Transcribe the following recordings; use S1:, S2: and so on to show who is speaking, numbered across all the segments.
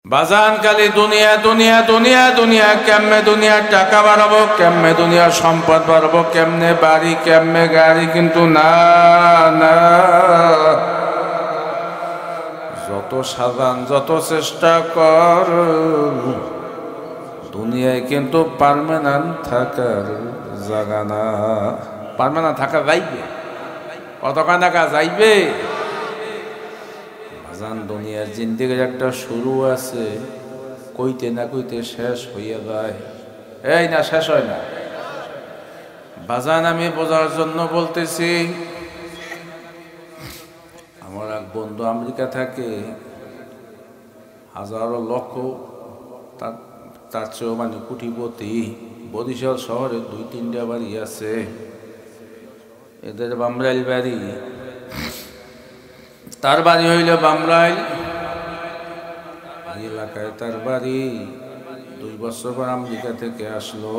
S1: বাজান খালি দুনিয়া দুনিয়া দুনিয়া দুনিয়া, কেমনে দুনিয়ার টাকা বাড়াবো, কেমনে দুনিয়ার সম্পদ বাড়াবো, কেমনে বাড়ি, কেমনে গাড়ি, কিন্তু না না, যত সাধন যত চেষ্টা কর, দুনিয়ায় কিন্তু পার্মানেন্ট থাকার জায়গা না। পার্মানেন্ট থাকা যাইবে, কতক্ষণ থাকা যাইবে? বাজান দুনিয়ার জিন্দেগির একটা শুরু আছে, কইতে না কইতে শেষ হইয়া যায়। এই না, শেষ হয় না বাজান। আমি বোঝার জন্য বলতেছি, আমার এক বন্ধু আমেরিকা থাকে, হাজারো লক্ষ, তার চেয়েও মানে কোটিপতি, বরিশাল শহরে 2-3টা বাড়ি আছে, এদের বামরাইল বাড়ি। তার বাড়ি হইল বামরাইল এলাকায়, তার বাড়ি। 2 বছর পর আমেরিকা থেকে আসলো,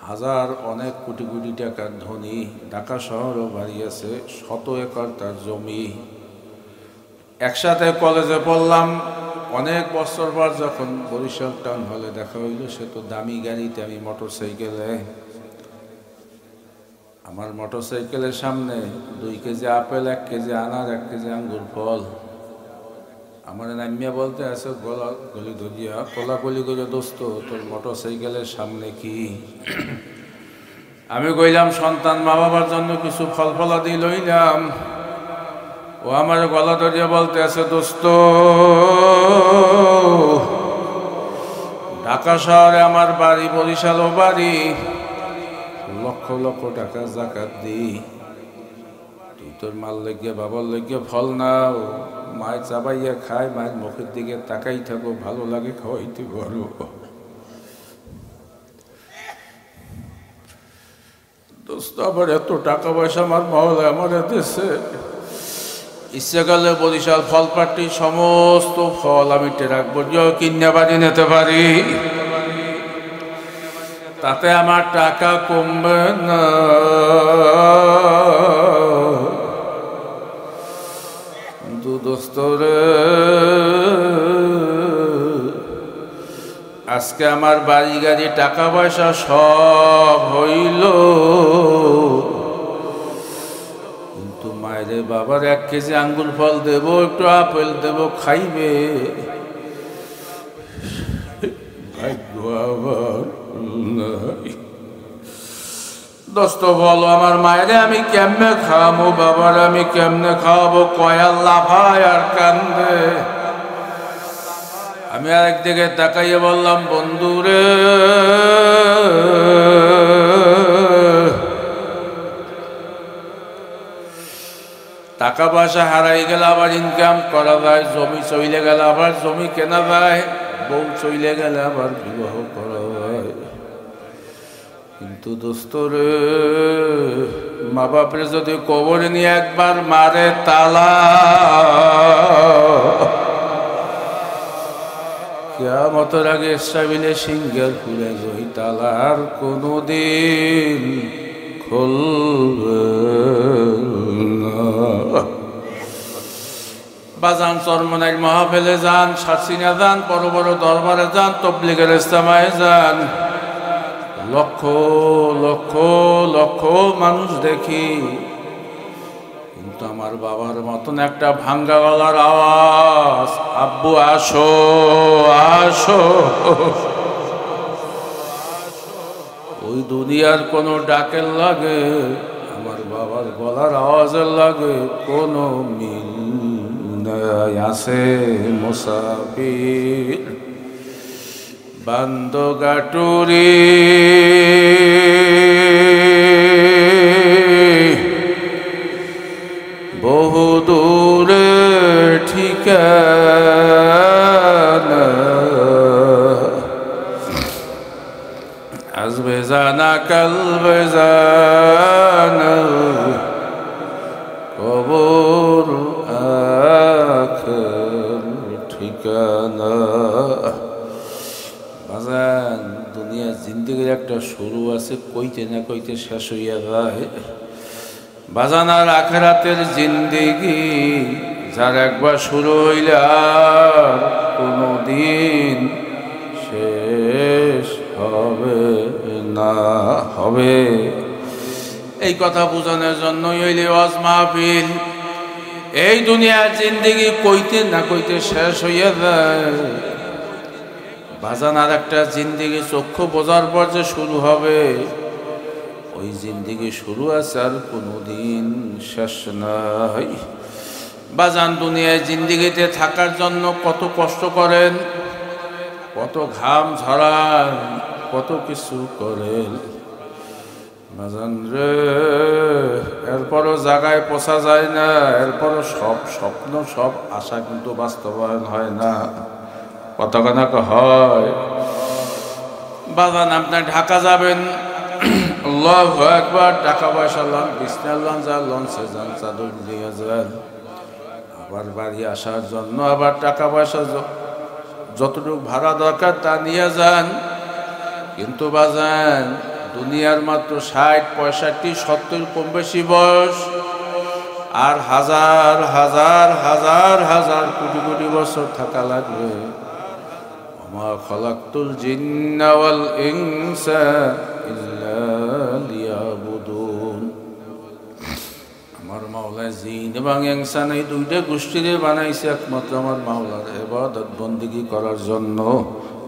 S1: হাজার অনেক কোটি কোটি টাকার ধনী, ঢাকা শহরও বাড়ি আছে, 100 একর তার জমি। একসাথে কলেজে পড়লাম, অনেক বছর পর যখন বরিশাল টাউন হলে দেখা হইল, সে তো দামি গাড়িতে, আমি মোটর সাইকেলে। আমার মোটর সাইকেলের সামনে 2 কেজি আপেল, 1 কেজি আনার, 1 কেজি আঙ্গুর ফল। আমার নামিয়া বলতে আছে, গলা গলি ধরিয়া কোলাকুলি করে, দোস্ত তোর মোটর সাইকেলের সামনে কি? আমি কইলাম, সন্তান মা বাবার জন্য কিছু ফল ফলাদি লইলাম। ও আমার গলা ধরিয়া বলতে আছে, দোস্ত ঢাকা শহরে আমার বাড়ি, বরিশালও বাড়ি, লক্ষ লক্ষ টাকা জাকাত দিই, তুই তোর মাল লেগে বাবার লেগে ফল নাও, মায় চাবাইয়া খায়, মায়ের মুখের দিকে তাকাই থাকো, ভালো লাগে খাওয়াইতে পারো। দোস্ত আবার এত টাকা পয়সা আমার মহলে আমার দেশে, ইচ্ছা করলে বরিশাল ফল পাটি সমস্ত ফল আমি টেরাক বরিও কিনে বাড়ি নিতে পারি, তাতে আমার টাকা কমবে না। কিন্তু দোস্ত রে, আজকে আমার বাড়ি গাড়ি টাকা পয়সা সব হইল, কিন্তু মায়ের বাবার 1 কেজি আঙ্গুর ফল দেব, একটু আপেল দেব, খাইবে, ভাগ্য আবার নাই। দোস্ত বলো, আমার মায়েরে আমি কেমনে খাওয়াবো, বাবার আমি কেমনে খাওয়াবো? কয়াল লাফায় আর কান্দে। আমি আরেকদিকে তাকাইয়ে বললাম, বন্ধুরে টাকা পয়সা হারাই গেলে আবার ইনকাম করা যায়, জমি চইলে গেলে আবার জমি কেনা যায়, বউ চইলে গেলে আবার বিবাহ করা যায়। কিন্তু দোস্ত রে, মা বাপরে যদি কবরে নিয়ে একবার মারে তালা, কিয়ামতের আগে সাবিলে সিঙ্গেল খুলে ওই তালা আর কোনদিন খুলবে না। বাজান চরমনাইর মাহফিলে যান, সারসিনা যান, বড় বড় দরবারে যান, তবলিগের ইজতেমায় যান, লক্ষ লক্ষ লক্ষ মানুষ দেখি, কিন্তু আমার বাবার মতন একটা ভাঙ্গা গলার আওয়াজ, আব্বু আসো আসো, ওই দুনিয়ার কোনো ডাকের লাগে আমার বাবার গলার আওয়াজের লাগে কোনো মিল নাই। আছে মুসাফির বান্দগাটুরি, বহু দূরে ঠিকানা, আজ বেজানা কাল বেজানা, কবর আখের ঠিকানা। বাজান দুনিয়ার জিন্দেগির একটা শুরু আছে, কইতে না কইতে শেষ হইয়া যায়। বাজান আর আখিরাতের জিন্দেগি যার একবার শুরু হইলে আর কথা বোঝানোর জন্যই হইলে ওয়াজ মাহফিল। এই দুনিয়ার জিন্দেগি কইতে না কইতে শেষ হইয়া যায়। বাজান আর একটা জিন্দেগি চক্ষু বোঝার পর যে শুরু হবে, ওই জিন্দেগি শুরু আছে আর কোনোদিন শেষ নাই। বাজান দুনিয়ায় জিন্দেগিতে থাকার জন্য কত কষ্ট করেন, কত ঘাম ঝরান, কত কিছু করেন বাজান রে। এরপরও জায়গায় পোষা যায় না, এরপরও সব স্বপ্ন সব আশা কিন্তু বাস্তবায়ন হয় না, কতখানা হয় বাজান। আপনার ঢাকা যাবেন, আল্লাহু আকবার, টাকা পয়সা লন, বিছনা লন, যা লঞ্চে যান, চাদর দিয়ে যান। আবার বাড়ি আসার জন্য আবার টাকা পয়সা যতটুকু ভাড়া দরকার তা নিয়ে যান। কিন্তু বাজান দুনিয়ার মাত্র 60, 65, 70 কম বেশি বয়স, আর হাজার হাজার হাজার হাজার কোটি কোটি বছর থাকা লাগবে। ওমা খালাকতুল জিন্না ওয়াল ইনসা ইল্লা লিয়াবুদুন। আমার মাওলা জিন এবং ইনসান এই দুইটা গোষ্ঠীরে বানাইছে একমাত্র আমার মাওলার ইবাদত বন্দেগী করার জন্য।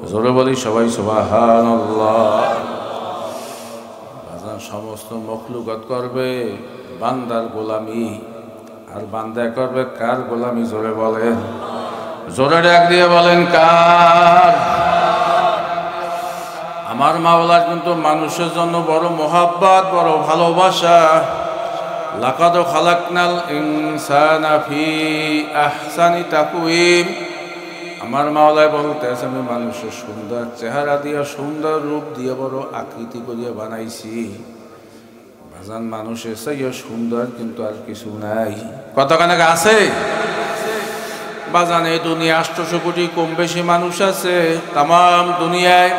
S1: জোরে বলি সবাই সুবহানাল্লাহ। বাজান সমস্ত মখলুকাত করবে বান্দার গোলামি, আর বান্দা করবে কার গোলামি? জোরে বলেন, জোরে ডাক দিয়ে বলেন কার? আমার মাওলার কিন্তু মানুষের জন্য বড় মোহাব্বত, বড় ভালোবাসা। লাকাদ খালাকনাল ইনসানা ফি আহসানি তাকওয়িম। আমার মাওলায় বলতেছে আমি মানুষের সুন্দর চেহারা দিয়ে, সুন্দর রূপ দিয়ে, বড় আকৃতি করিয়া বানাইছি। বাজান মানুষের চেয়ে সুন্দর কিন্তু আর কিছু নাই, কতখানে আছে বাজান? এই দুনিয়া 800 কোটি কম বেশি মানুষ আছে তাম দুনিয়ায়।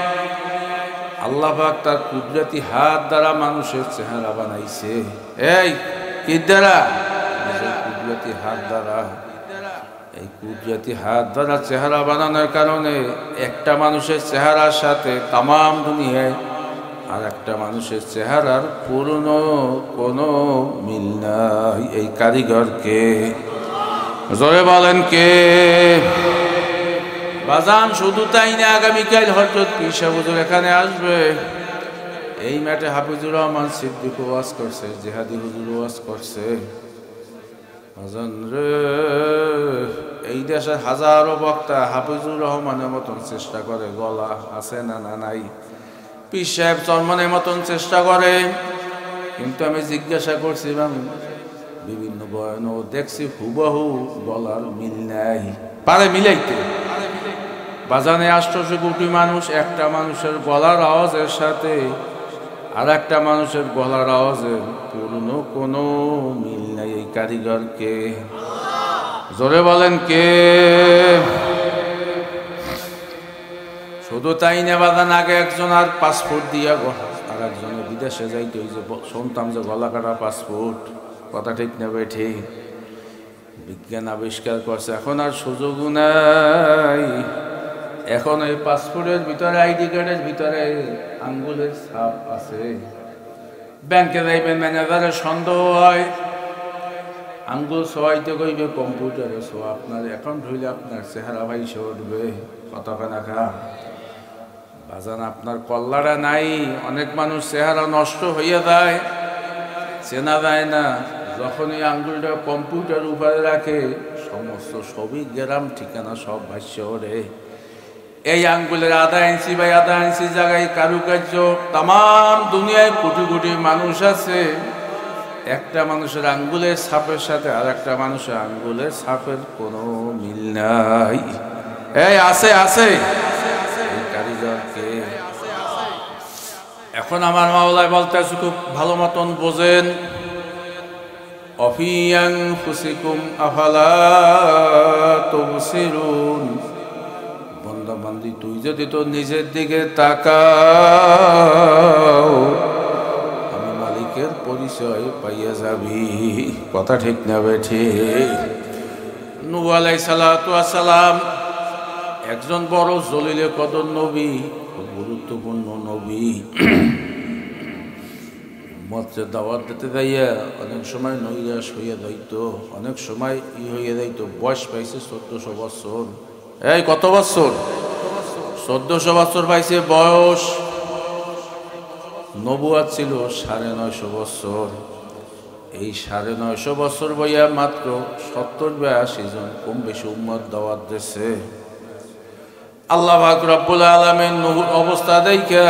S1: আল্লাহ পাক তার কুদরতি হাত দ্বারা মানুষের চেহারা বানাইছে। এই কি দ্বারা? কুদরতি হাত দ্বারা। এই কুদরতি হাত দ্বারা চেহারা বানানোর কারণে একটা মানুষের চেহারার সাথে তাম দুনিয়ায় আর একটা মানুষের চেহারার পুরনো কোনো মিল নাই। এই কারিগরকে জোরে বলেন কে? বাজান শুধু তাই না, আগামীকাল হযরত পীর সাহেব হুজুর এখানে আসবে। এই মাঠে হাফিজুর রহমান সিদ্দিক ওয়াজ করছে, জিহাদি হুজুর ওয়াজ করছে। বাজান রে, এই দেশের হাজারো বক্তা হাফিজুর রহমানের মতন চেষ্টা করে, গলা আছে না না নাই। পীর সাহেব চরমনের মতন চেষ্টা করে, কিন্তু আমি জিজ্ঞাসা করছিলাম বিভিন্ন বয়ান দেখছি হুবহু গলার মিল নাই, পারে মিলাইতে। বাজানে 800 কোটি মানুষ, একটা মানুষের গলার আওয়াজের সাথে আর একটা মানুষের গলার আওয়াজের পুরনো কোনো মিল নাই। এই কারিগরকে জোরে বলেন কে? শুধু তাই না বাজান, আগে একজন আর পাসপোর্ট দিয়া আর একজনের বিদেশে যাইতে, ওই যে শুনতাম যে গলা কাটা পাসপোর্ট, কথা ঠিক না বেঠে? বিজ্ঞান আবিষ্কার করছে, এখন আর সুযোগ নাই। এখন এই পাসপোর্টের ভিতরে, আইডি কার্ডের ভিতরে আঙ্গুলের ছাপ আছে। ব্যাংকে যাইবেন, ম্যানেজারের সন্দেহ হয়, আঙ্গুল ছোয়াইতে কইবে কম্পিউটারে ছোয়া, আপনার অ্যাকাউন্ট হইলে আপনার চেহারা ভাইসে উঠবে, কতখানা খা বাজান। আপনার কল্লাটা নাই। অনেক মানুষ চেহারা নষ্ট হইয়া যায়, চেনা যায় না। যখন এই আঙ্গুলটা কম্পিউটার উপরে রাখে, সমস্ত ছবি, গ্রাম, ঠিকানা সব ভাষ্য ওঠে। এই আঙ্গুলের আধা ইঞ্চি বা আধা ইঞ্চি জায়গায় কারুকার্য। তাম দুনিয়ায় কোটি কোটি মানুষ আছে, একটা মানুষের আঙ্গুলের ছাপের সাথে আর একটা মানুষের আঙ্গুলের ছাপের কোনো মিল নাই। এই আছে আছে এই কারিগরকে। এখন আমার মাওলায় বলতেছে, খুব ভালো মতন বোঝেন। অফি আনফুসিকুম আফালা তুবসিরুন। বান্দা বান্দি, তুই যদি তোর নিজের দিকে তাকাও, আমি মালিকের পরিচয় পাইয়া যাবি, কথা ঠিক না বেঠে? নূহ আলাইহিস সালাতু ওয়াস সালাম একজন বড় জলিলে কদর নবী, খুব গুরুত্বপূর্ণ নবী। উম্মতকে দাওয়াত দিতে যাইয়া অনেক সময় নৈরাশ হইয়া যাইত, অনেক সময় হইয়া যাইত। বয়স পাইছে 1400 বছর। এই কত বছর? 1400 বছর পাইছে বয়স। নবুয়াত ছিল 950 বছর। এই 950 বছর বইয়া মাত্র 70-82 জন কম বেশি উম্মত দাওয়াত দিছে। আল্লাহ পাক রব্বুল আলামিন নূহর অবস্থা দেখা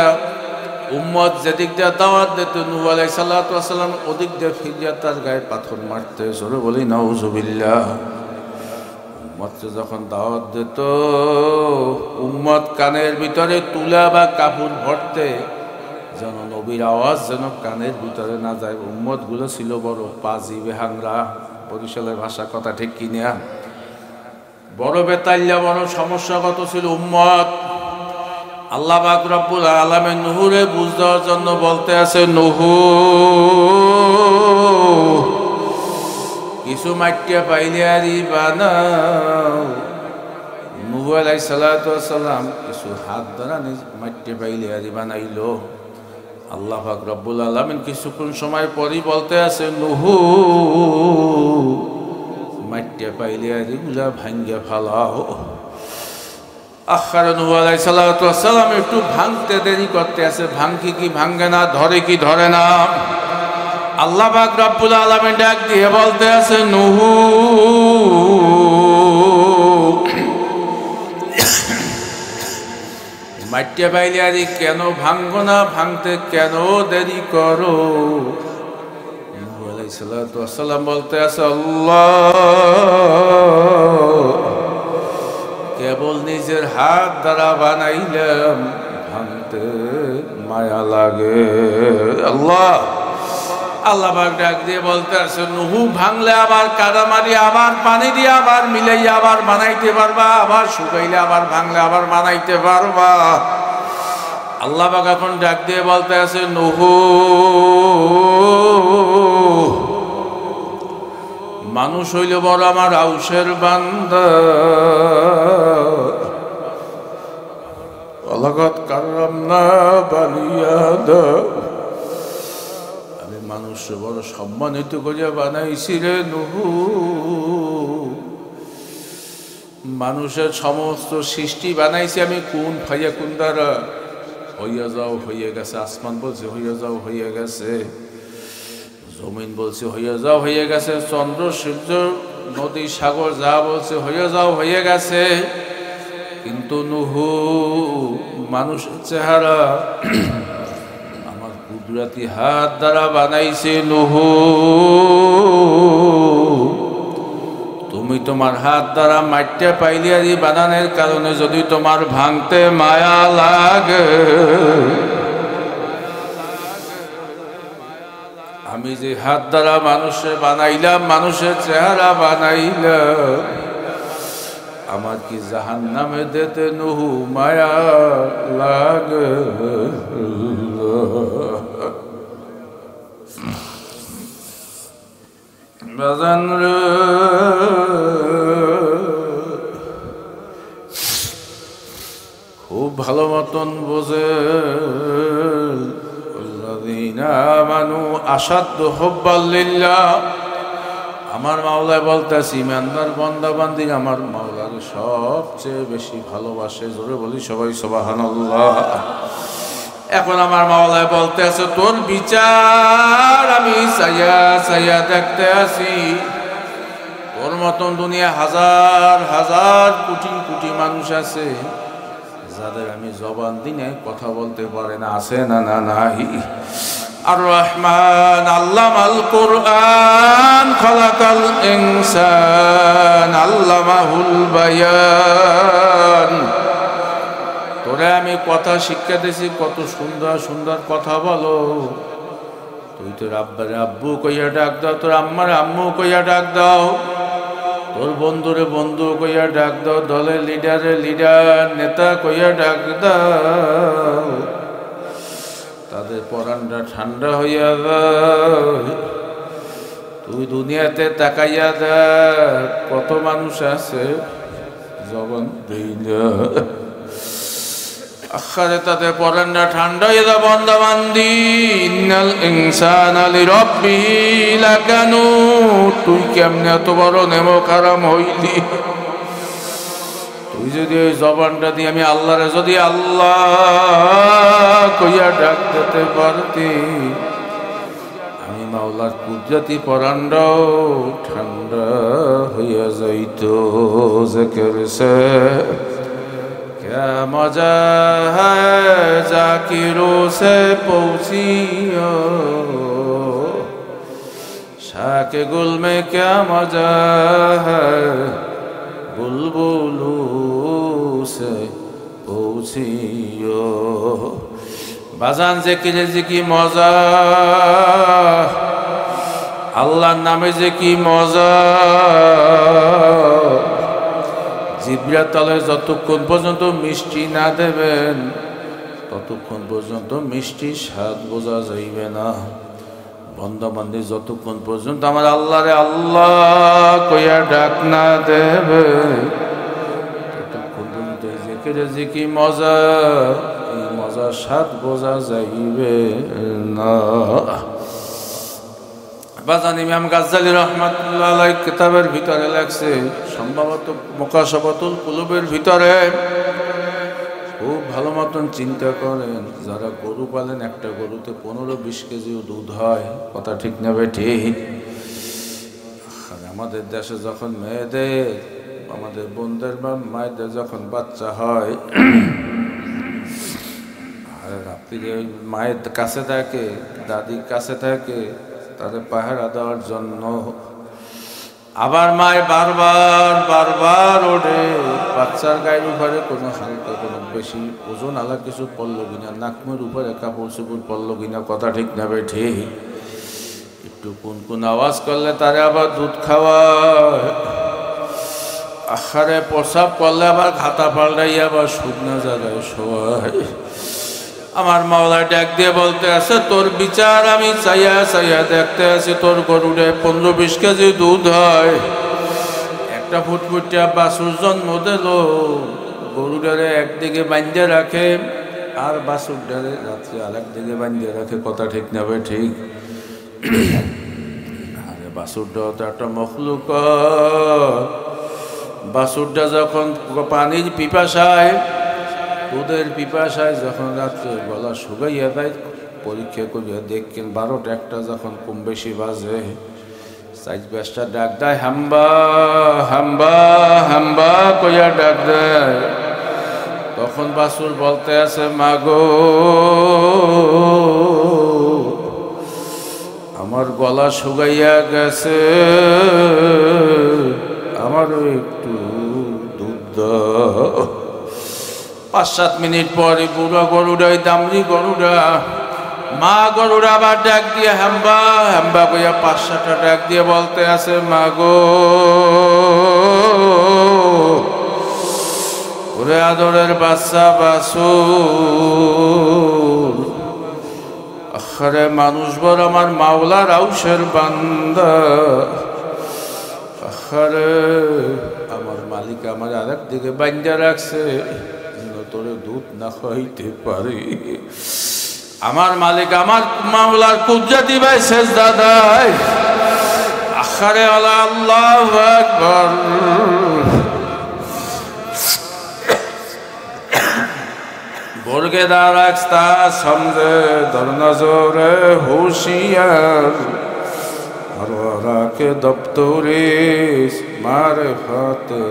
S1: উম্মত যেদিক দিয়ে দাওয়াত দিত, নূহ আলাইহিস সালাতু ওয়াস সালাম ওদিক দিয়ে ফিরিয়া তার গায়ে পাথর মারতে। জোরে বলি নাউজুবিল্লাহ। উম্মতকে যখন দাওয়াত দিত, উম্মত কানের ভিতরে তুলা বা কাপড় ভরতে, যেন নবীর আওয়াজ যেন কানের ভিতরে না যায়। উম্মত গুলো ছিল বড় পাজি বেহাংরা, বরিশালের ভাষা, কথা ঠিক কিনা? বড় বেতাল্যা, বড় সমস্যাগত ছিল উম্মত। আল্লাহ পাক রব্বুল আলামিন নূহরে বুঝ দেওয়ার জন্য বলতে আছে, নূহ কিছু মাটিয়া পাইলে আরি বানাও। নূহ আলাইহিস সালাতু ওয়াস সালাম কিছু হাত দ্বারা মাটিয়া পাইলে আরি বানাইলো। আল্লাহ পাক রব্বুল আলামিন কিছুক্ষণ সময় পরই বলতে আছে, নূহ মাটিয়া পাইলে আরি গুলা ভাঙ্গা ফালাও। আখার নূহ আলাইহিস সালাতু ওয়াস সালাম একটু ভাঙতে দেরি করতে আছে। ভাঙ্গি কি ভাঙ্গে না, ধরে কি ধরে না। আল্লাহ পাক রব্বুল আলামিন ডাক দিয়ে বলতে আছে, নূহ মাটিয়া পাইলে আরি কেন ভাঙ্গো না, ভাঙতে কেন দেরি করো? নূহ আলাইহিস সালাতু ওয়াস সালাম বলতে আছে, আল্লাহ কেবল নিজের হাত দ্বারা বানাইলাম, ভাঙতে মায়া লাগে। আল্লাহ আল্লাহ পাক ডাক দিয়ে বলতে আছে, নূহ ভাঙলে আবার কাদামারি, আবার পানি দিয়ে আবার মিলাইয়া আবার বানাইতে পারবা, আবার শুকাইলে আবার ভাঙলে আবার বানাইতে পারবা। আল্লাহ পাক এখন ডাক দিয়ে বলতে আছে, নূহ মানুষ হইলে বড় আমার আউসের বান্দা, ওয়ালাকাদ কাররামনা বানি আদম, আমি মানুষ বড় সম্মানিত করিয়া বানাইছি রে নূহ। মানুষের সমস্ত সৃষ্টি বানাইছি আমি কোন ফাইয়া কোন দ্বারা। হইয়া যাও হইয়া গেছে, আসমান বলছে হইয়া যাও হইয়া গেছে, জমিন বলছে হইয়া যাও হইয়া গেছে, চন্দ্র সূর্য নদী সাগর যা বলছে হইয়া যাও হইয়া গেছে। কিন্তু নূহ মানুষের চেহারা আমার কুদরতি হাত দ্বারা বানাইছে। নূহ তুমি তোমার হাত দ্বারা মাটিয়া পাইলিয়ারি বানানোর কারণে যদি তোমার ভাঙতে মায়া লাগে, আমি যে হাত দ্বারা মানুষে বানাইলাম, মানুষের চেহারা বানাইলাম, আমার কি জাহান্নামে দিতে নূহ মায়া লাগে? বাজান রে খুব ভালো মতন বোঝে, আসাদ্দু হুব্বাল লিল্লাহ। আমার মাওলায় বলতেছি, ইমানদার বান্দা বান্দি আমার মাওলার সবচেয়ে বেশি ভালোবাসে। জোরে বলি সবাই সুবহানাল্লাহ। এখন আমার মাওলায় বলতে আছে, তোর বিচার আমি চাইয়া চাইয়া দেখতে আছি। তোর মতন দুনিয়া হাজার হাজার কোটি কোটি মানুষ আছে যাদের আমি জবান দিনে কথা বলতে পারে না। আছে না? না নাই। আর রহমান আল্লামাল কুরআন খালাকাল ইনসান আল্লামাহুল বায়ান। তোরে আমি কথা শিক্ষা দিয়েছি, কত সুন্দর সুন্দর কথা বলো। তুই তোর আব্বারে আব্বু কইয়া ডাক দাও, তোর আম্মারে আম্মু কইয়া ডাক দাও, তোর বন্ধুরে বন্ধু কইয়া ডাক দাও, দলের লিডারে লিডার নেতা কইয়া ডাক দাও। তাদের পরানটা ঠান্ডা হইয়া যায়। তুই দুনিয়াতে তাকাইয়া দেখ, কত মানুষ আছে জবান দেই না। আখারে তাতে পড়েন না ঠান্ডা এদা বন্দা বান্দি ইন্নাল ইনসানা লিরাব্বিহি লাকানুত। তুই কেমনে এত বড় নেমক হারাম হইলি? তুই যদি ওই জবানটা দিয়ে আমি আল্লাহরে যদি আল্লাহ কইয়া ডাক দিতে পারতি, আমি মাওলার কুদরতি পরান্ডাও ঠান্ডা হইয়া যাইত। জিকির সে क्या मजा है जाकिरों से पहुंचियो, शाके गुल में क्या मजा है बुलबुलों से पहुंचियो। बाजान से किले जी की मजा, अल्लाह नामे जे की मजा। জিবরা তলে যতক্ষণ পর্যন্ত মিষ্টি না দেবেন ততক্ষণ পর্যন্ত মিষ্টি স্বাদ বোঝা যাইবে না। বন্দাবান্দি যতক্ষণ পর্যন্ত আমার আল্লাহরে আল্লাহ কইয়া ডাক না দেবে ততক্ষণ পর্যন্ত জিকিরে যে কি মজা, এই মজা স্বাদ বোঝা যাইবে না। বাজান ইমাম গাজ্জালী রাহমাতুল্লাহ আলাইহি কিতাবের ভিতরে লেখছে, সম্ভবত মুকাশাফাতুল কুলুবের ভিতরে, খুব ভালো মতন চিন্তা করেন, যারা গরু পালেন একটা গরুতে 15-20 কেজিও দুধ হয়, কথা ঠিক না ঠিক? আমাদের দেশে যখন মেয়েদের, আমাদের বোনদের বা মায়েদের যখন বাচ্চা হয়, আর রাত্রিরে মায়ের কাছে থাকে, দাদির কাছে থাকে, তাদের পাহারা দেওয়ার জন্য। আবার মায় বারবার বারবার ওঠে, বাচ্চার গায়ের উপরে কোনো হালকা কোনো বেশি ওজন আলা কিছু পড়লো কিনা, নাকমের উপরে কাপড় চোপড় পড়লো কিনা, কথা ঠিক না ঠিক? একটু কোন আওয়াজ করলে তারে আবার দুধ খাওয়ায়, আখারে প্রসাব করলে আবার খাতা পাল্টাই আবার শুকনা জায়গায় শোয়ায়। আমার মাওলা ডাক দিয়ে বলতে আছে, তোর বিচার আমি চাইয়া চাইয়া দেখতে আছি, তোর গরুরে 15-20 কেজি দুধ হয়, একটা ফুটফুটিয়া বাছুর জন্ম দিল, গরুটারে একদিকে বাঁধিয়ে রাখে আর বাছুরটারে রাত্রে আরেক দিকে বাঁধিয়ে রাখে, কথা ঠিক না ভাই ঠিক? আরে বাছুরটা তো একটা মখলুক, বাছুরটা যখন পানির পিপাসায়, দুধের পিপাসায় যখন রাত্রে গলা শুকাইয়া দেয়, পরীক্ষা করিয়া দেখেন 12টা-1টা যখন কম বেশি বাজে, 4-5টা ডাক দেয়, হাম্বা হাম্বা হাম্বা কইয়া ডাক দেয়। তখন বাছুর বলতে আছে, মাগো আমার গলা শুকাইয়া গেছে, আমারও একটু দুধ দাও। 5-7 মিনিট পরে বুড়া গরুটা, ওই দামড়ি গরুটা, মা গরুটা আবার ডাক দিয়ে হাম্বা হাম্বা কইয়া 5-7টা ডাক দিয়ে বলতে আছে, মা গো ওরে আদরের বাচ্চা বাছুর, আরে মানুষ বড় আমার মাওলার আউশের বান্দা, আরে আমার মালিক আমার আরেক দিকে বান্ধা রাখছে, তোরে দুধ না খাইতে পারি। আমার মালিক আমার মাওলার কুদরতি ভাই সেজদা দেয়, আখারে আল্লাহু আকবার। বর্গেদার রাখতা সমঝে দর নজরে হুশিয়ার, রাখে দপ্তরে মারফতে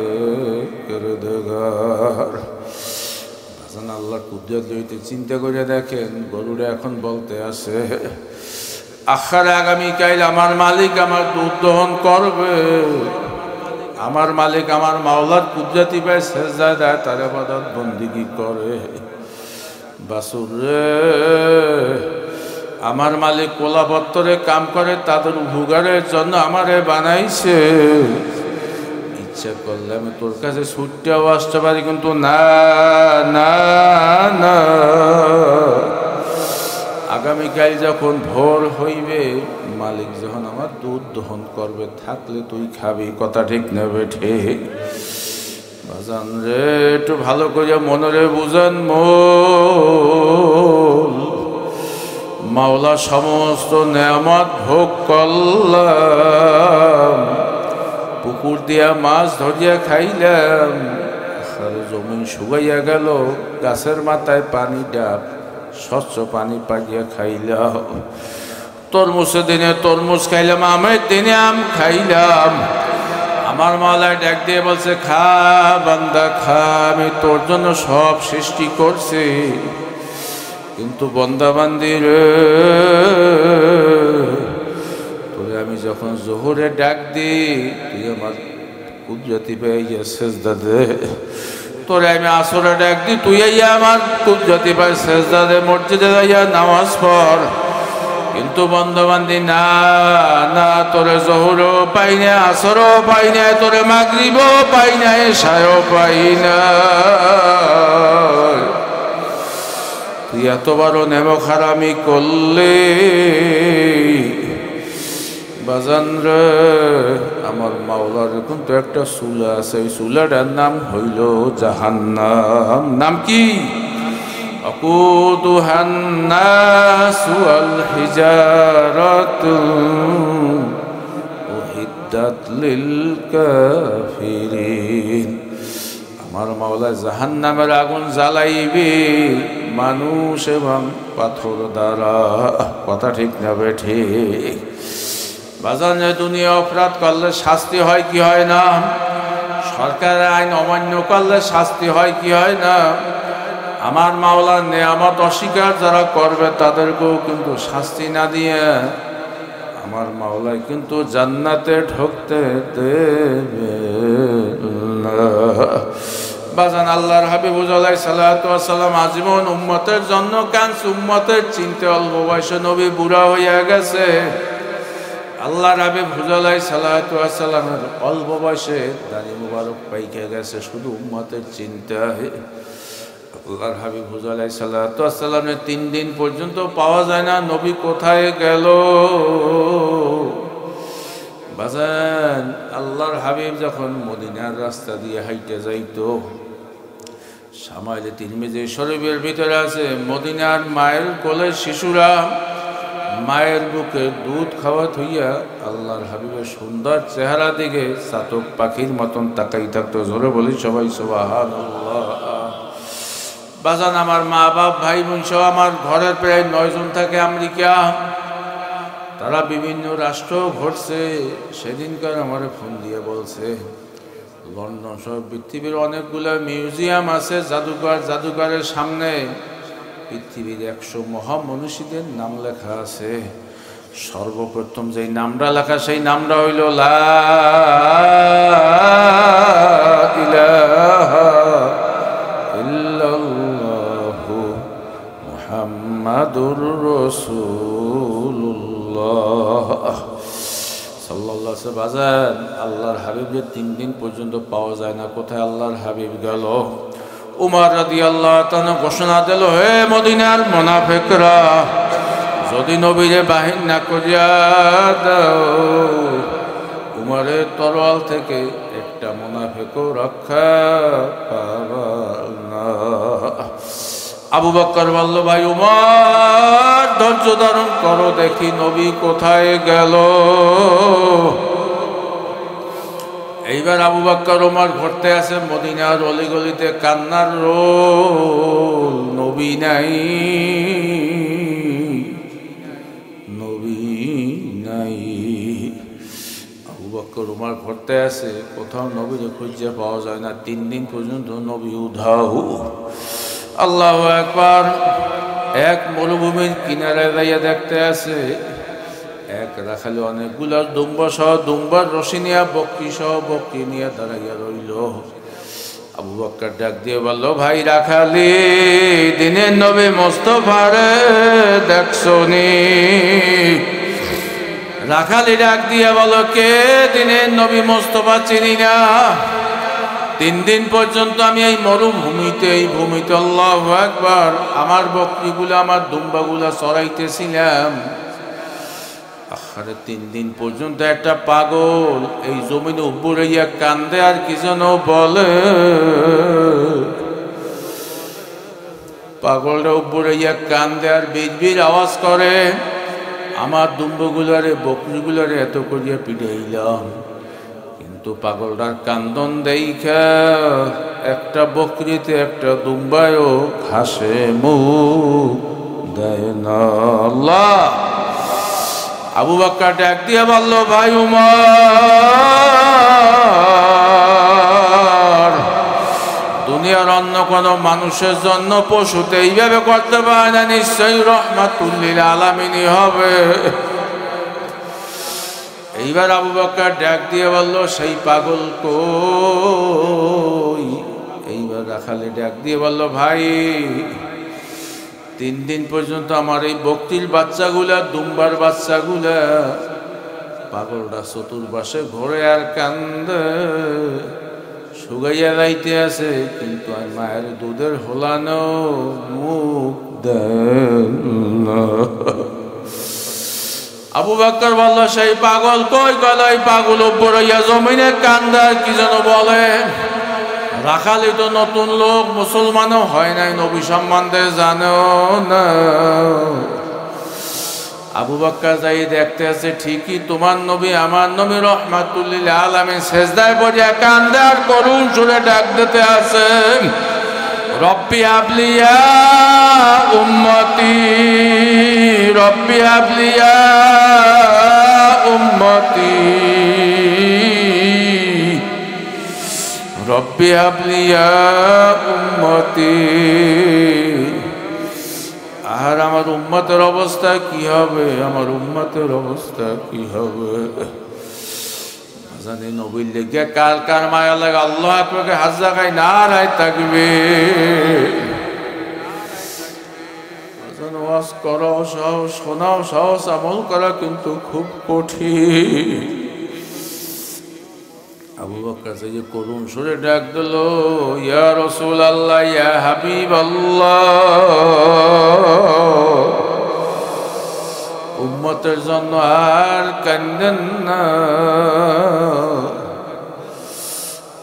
S1: কিরদগার। আল্লাহর কুদরত লইতে চিন্তা করে দেখেন, গরুরা এখন বলতে আছে, আখারে আগামীকাল আমার মালিক আমার দুধ দহন করবে, আমার মালিক আমার মাওলার কুদরতি ভাই সেজদা দেয়, তার ইবাদত বন্দেগী করে। বাছুর রে, আমার মালিক কোলাপত্তরে কাম করে, তাদের উপকারের জন্য আমারে বানাইছে, ইচ্ছা করলে আমি তোর কাছে ছুটতেও আসতে পারি, কিন্তু না না না, আগামীকাল যখন ভোর হইবে, মালিক যখন আমার দুধ দহন করবে, থাকলে তুই খাবি, কথা ঠিক নেবে ঠিক? বাজান রে একটু ভালো করে মনরে বুঝান মোল মাওলা সমস্ত নেয়ামত ভোগ করলাম, পুকুর দিয়া মাছ ধরিয়া খাইলাম, আর জমিন শুকাইয়া গেল, গাছের মাথায় পানি ডাব স্বচ্ছ পানি পাইয়া খাইলাম, তরমুজের দিনে তরমুজ খাইলাম, আমের দিনে আম খাইলাম। আমার মাওলায় ডাক দিয়ে বলছে, খা বান্দা খা, আমি তোর জন্য সব সৃষ্টি করছি, কিন্তু বন্দা বান্দি রে তোরে আমি যখন জোহরে ডাক দিই তুই আমার কুদরতি পেয়ে সেজদা দে, তোরে আমি আসরে ডাক দিই তুই আমার কুদরতি পাই সেজদা দে, মসজিদে যাইয়া নামাজ পড়, কিন্তু বন্ধবান্ধি না না, তোরে জোহরও পাই না, আসরও পাই না, তোরে মাগরিবও পাই না, এশাও পাই না। তুই এত বড় নেমক হারামি করলে বাজান রে, আমার মাওলার কিন্তু একটা চুলা আছে, ওই চুলাটার নাম হইল জাহান্নাম। নাম কি? আকুদুহান নাসু ওয়াল হিজারাতু উহিদ্দাত লিল কাফিরিন। আমার মাওলা জাহান্নামের আগুন জ্বালাইবে মানুষ এবং পাথর দ্বারা। কথা ঠিক না ঠিক? বাজান যে দুনিয়া অপরাধ করলে শাস্তি হয় কি হয় না? সরকারের আইন অমান্য করলে শাস্তি হয় কি হয় না? আমার মাওলার নেয়ামত অস্বীকার যারা করবে তাদেরকেও কিন্তু শাস্তি না দিয়ে আমার মাওলায় কিন্তু জান্নাতে ঢুকতে দেবে না। বাজান আল্লাহর হাবিব আলাইহিস সালাতু ওয়াস সালাম আজীবন উম্মতের জন্য কাঁদছে, উম্মতের চিনতে অল্প বয়সে নবী বুড়া হইয়া গেছে। আল্লাহর হাবিব আলাইহিস সালাতু ওয়াস সালামের অল্প বয়সে দাড়ি মুবারক পাইকে গেছে, শুধু উম্মতের চিন্তায়। আল্লাহর হাবিব আলাইহিস সালাতু ওয়াস সালামের 3 দিন পর্যন্ত পাওয়া যায় না, নবী কোথায় গেল? বাজান আল্লাহর হাবিব যখন মদিনার রাস্তা দিয়ে হাইটে যাইতো, সামাইলে তিরমিজি শরীফের ভিতরে আছে, মদিনার মায়ের কোলে শিশুরা মায়ের বুকে দুধ খাওয়া থইয়া আল্লাহর হাবিবের সুন্দর চেহারা দিকে চাতক পাখির মতন তাকাই থাকতো। জোরে বলি সবাই সুবহানাল্লাহ। বাজান আমার মা বাপ ভাই বোন সহ আমার ঘরের প্রায় 9 জন থাকে আমেরিকা, তারা বিভিন্ন রাষ্ট্র ঘটছে। সেদিনকার আমার ফোন দিয়ে বলছে লন্ডন সহ পৃথিবীর অনেকগুলো মিউজিয়াম আছে, জাদুঘরের সামনে পৃথিবীর 100 মহামনীষীদের নাম লেখা আছে। সর্বপ্রথম যেই নামটা লেখা সেই নামটা হইল লা ইলাহা ইল্লাল্লাহু মুহাম্মাদুর রাসূলুল্লাহ সাল্লাল্লাহু আলাইহি ওয়াসাল্লাম। আল্লাহর হাবিবের 3 দিন পর্যন্ত পাওয়া যায় না, কোথায় আল্লাহর হাবিব গেল? উমর রাদিয়াল্লাহু তাআলা ঘোষণা দিল, হে মদিনার মুনাফিকরা, যদি নবীরে বাহির না করিয়া দাও, উমরের তরোয়াল থেকে একটা মুনাফিকও রক্ষা পাবে না। আবু বকর বলল, ভাই উমর ধৈর্য ধারণ করো, দেখি নবী কোথায় গেল। এইবার আবু বকর ওমর ঘুরতে আসে মদিনার অলিগলিতে, কান্নার রোল, নবী নাই, নবী নাই। আবু বকর ওমর ঘুরতে আসে, কোথাও নবীকে খুঁজে পাওয়া যায় না। 3 দিন পর্যন্ত নবী উধাও। আল্লাহু আকবার। এক মরুভূমির কিনারে দাঁড়িয়ে দেখতে আসে, এক রাখালে অনেকগুলা দুম্বা সহ দুম্বার রশি নিয়ে, বকরি সহ বকরি নিয়ে দাঁড়াইয়া রইল। আবু বকর ডাক দিয়ে বলল, ভাই রাখালি, দিনের নবী মুস্তাফারে দেখছো নি? রাখালি ডাক দিয়ে বলল, কে? দিনের নবী মুস্তাফা চিনি না। 3 দিন পর্যন্ত আমি এই মরুভূমিতে, এই ভূমিতে আল্লাহু আকবার আমার বকরিগুলা, আমার দুম্বাগুলা চড়াইতেছিলাম। আরে 3 দিন পর্যন্ত একটা পাগল এই জমিনে উপরে ইয়া কান্দে আর কি যেন বলে। পাগলটা উপরে ইয়া কান্দে আর বিজবির আওয়াজ করে, আমার দুম্বগুলারে বকরিগুলারে এত করিয়া পিড়াইলাম, কিন্তু পাগলটার কান্দন দেইখা একটা বকরিতে একটা দুম্বায়ও ঘাসে মুখ দেয় না। আল্লাহ। আবু বকর ডাক দিয়ে বলল, ভাই উমর, দুনিয়ার অন্য কোন মানুষের জন্য পশুতে এইভাবে করতে পারে না, নিশ্চয়ই রহমাতুল লিল আলামিনই হবে। এইবার আবু বকর ডাক দিয়ে বলল, সেই পাগল কই? এইবার রাখালে ডাক দিয়ে বলল, ভাই 3 দিন পর্যন্ত আমার এই বকরির বাচ্চাগুলা, দুম্বার বাচ্চাগুলা, পাগলটা চতুর্পাশে ঘোরে আর কান্দে, শুকাইয়া যাইতে আছে, কিন্তু আর মায়ের দুধের হোলানো মুখ দেয় না। আবু বকর বলল, সেই পাগল কই গেল? এই পাগল উপরইয়া জমিনে কান্দা কি যেন বলে। রাখালি তো নতুন লোক, মুসলমানও হয় নাই, নবী সম্বন্ধে জানো না। আবু বকর যাই দেখতে আছে, ঠিকই তোমার নবী আমার নবী রহমাতুল লিল আলামিন সেজদায় পড়িয়া কান্দে আর করুণ সুরে ডাক দিতে আছে, রব্বি হাবলি ইয়া উম্মতি, রব্বি হাবলি ইয়া উম্মতি, রব্বি হাবলি ইয়া উম্মতি। আর আমার উম্মতের অবস্থা কি হবে? আমার উম্মতের অবস্থা কি হবে? জানি নবীর লেগে কার কার মায়া লাগে। আল্লাহ আপনাকে হাত জায়গায় না রায় থাকবে। ওয়াজ করো সহজ, শোনাও সহজ, আমল করা কিন্তু খুব কঠিন। আবু বকর যে করুণ সুরে ডাক দিল, ইয়া রাসূলুল্লাহ, ইয়া হাবিবাল্লাহ, উম্মতের জন্য আর কান্দেন না।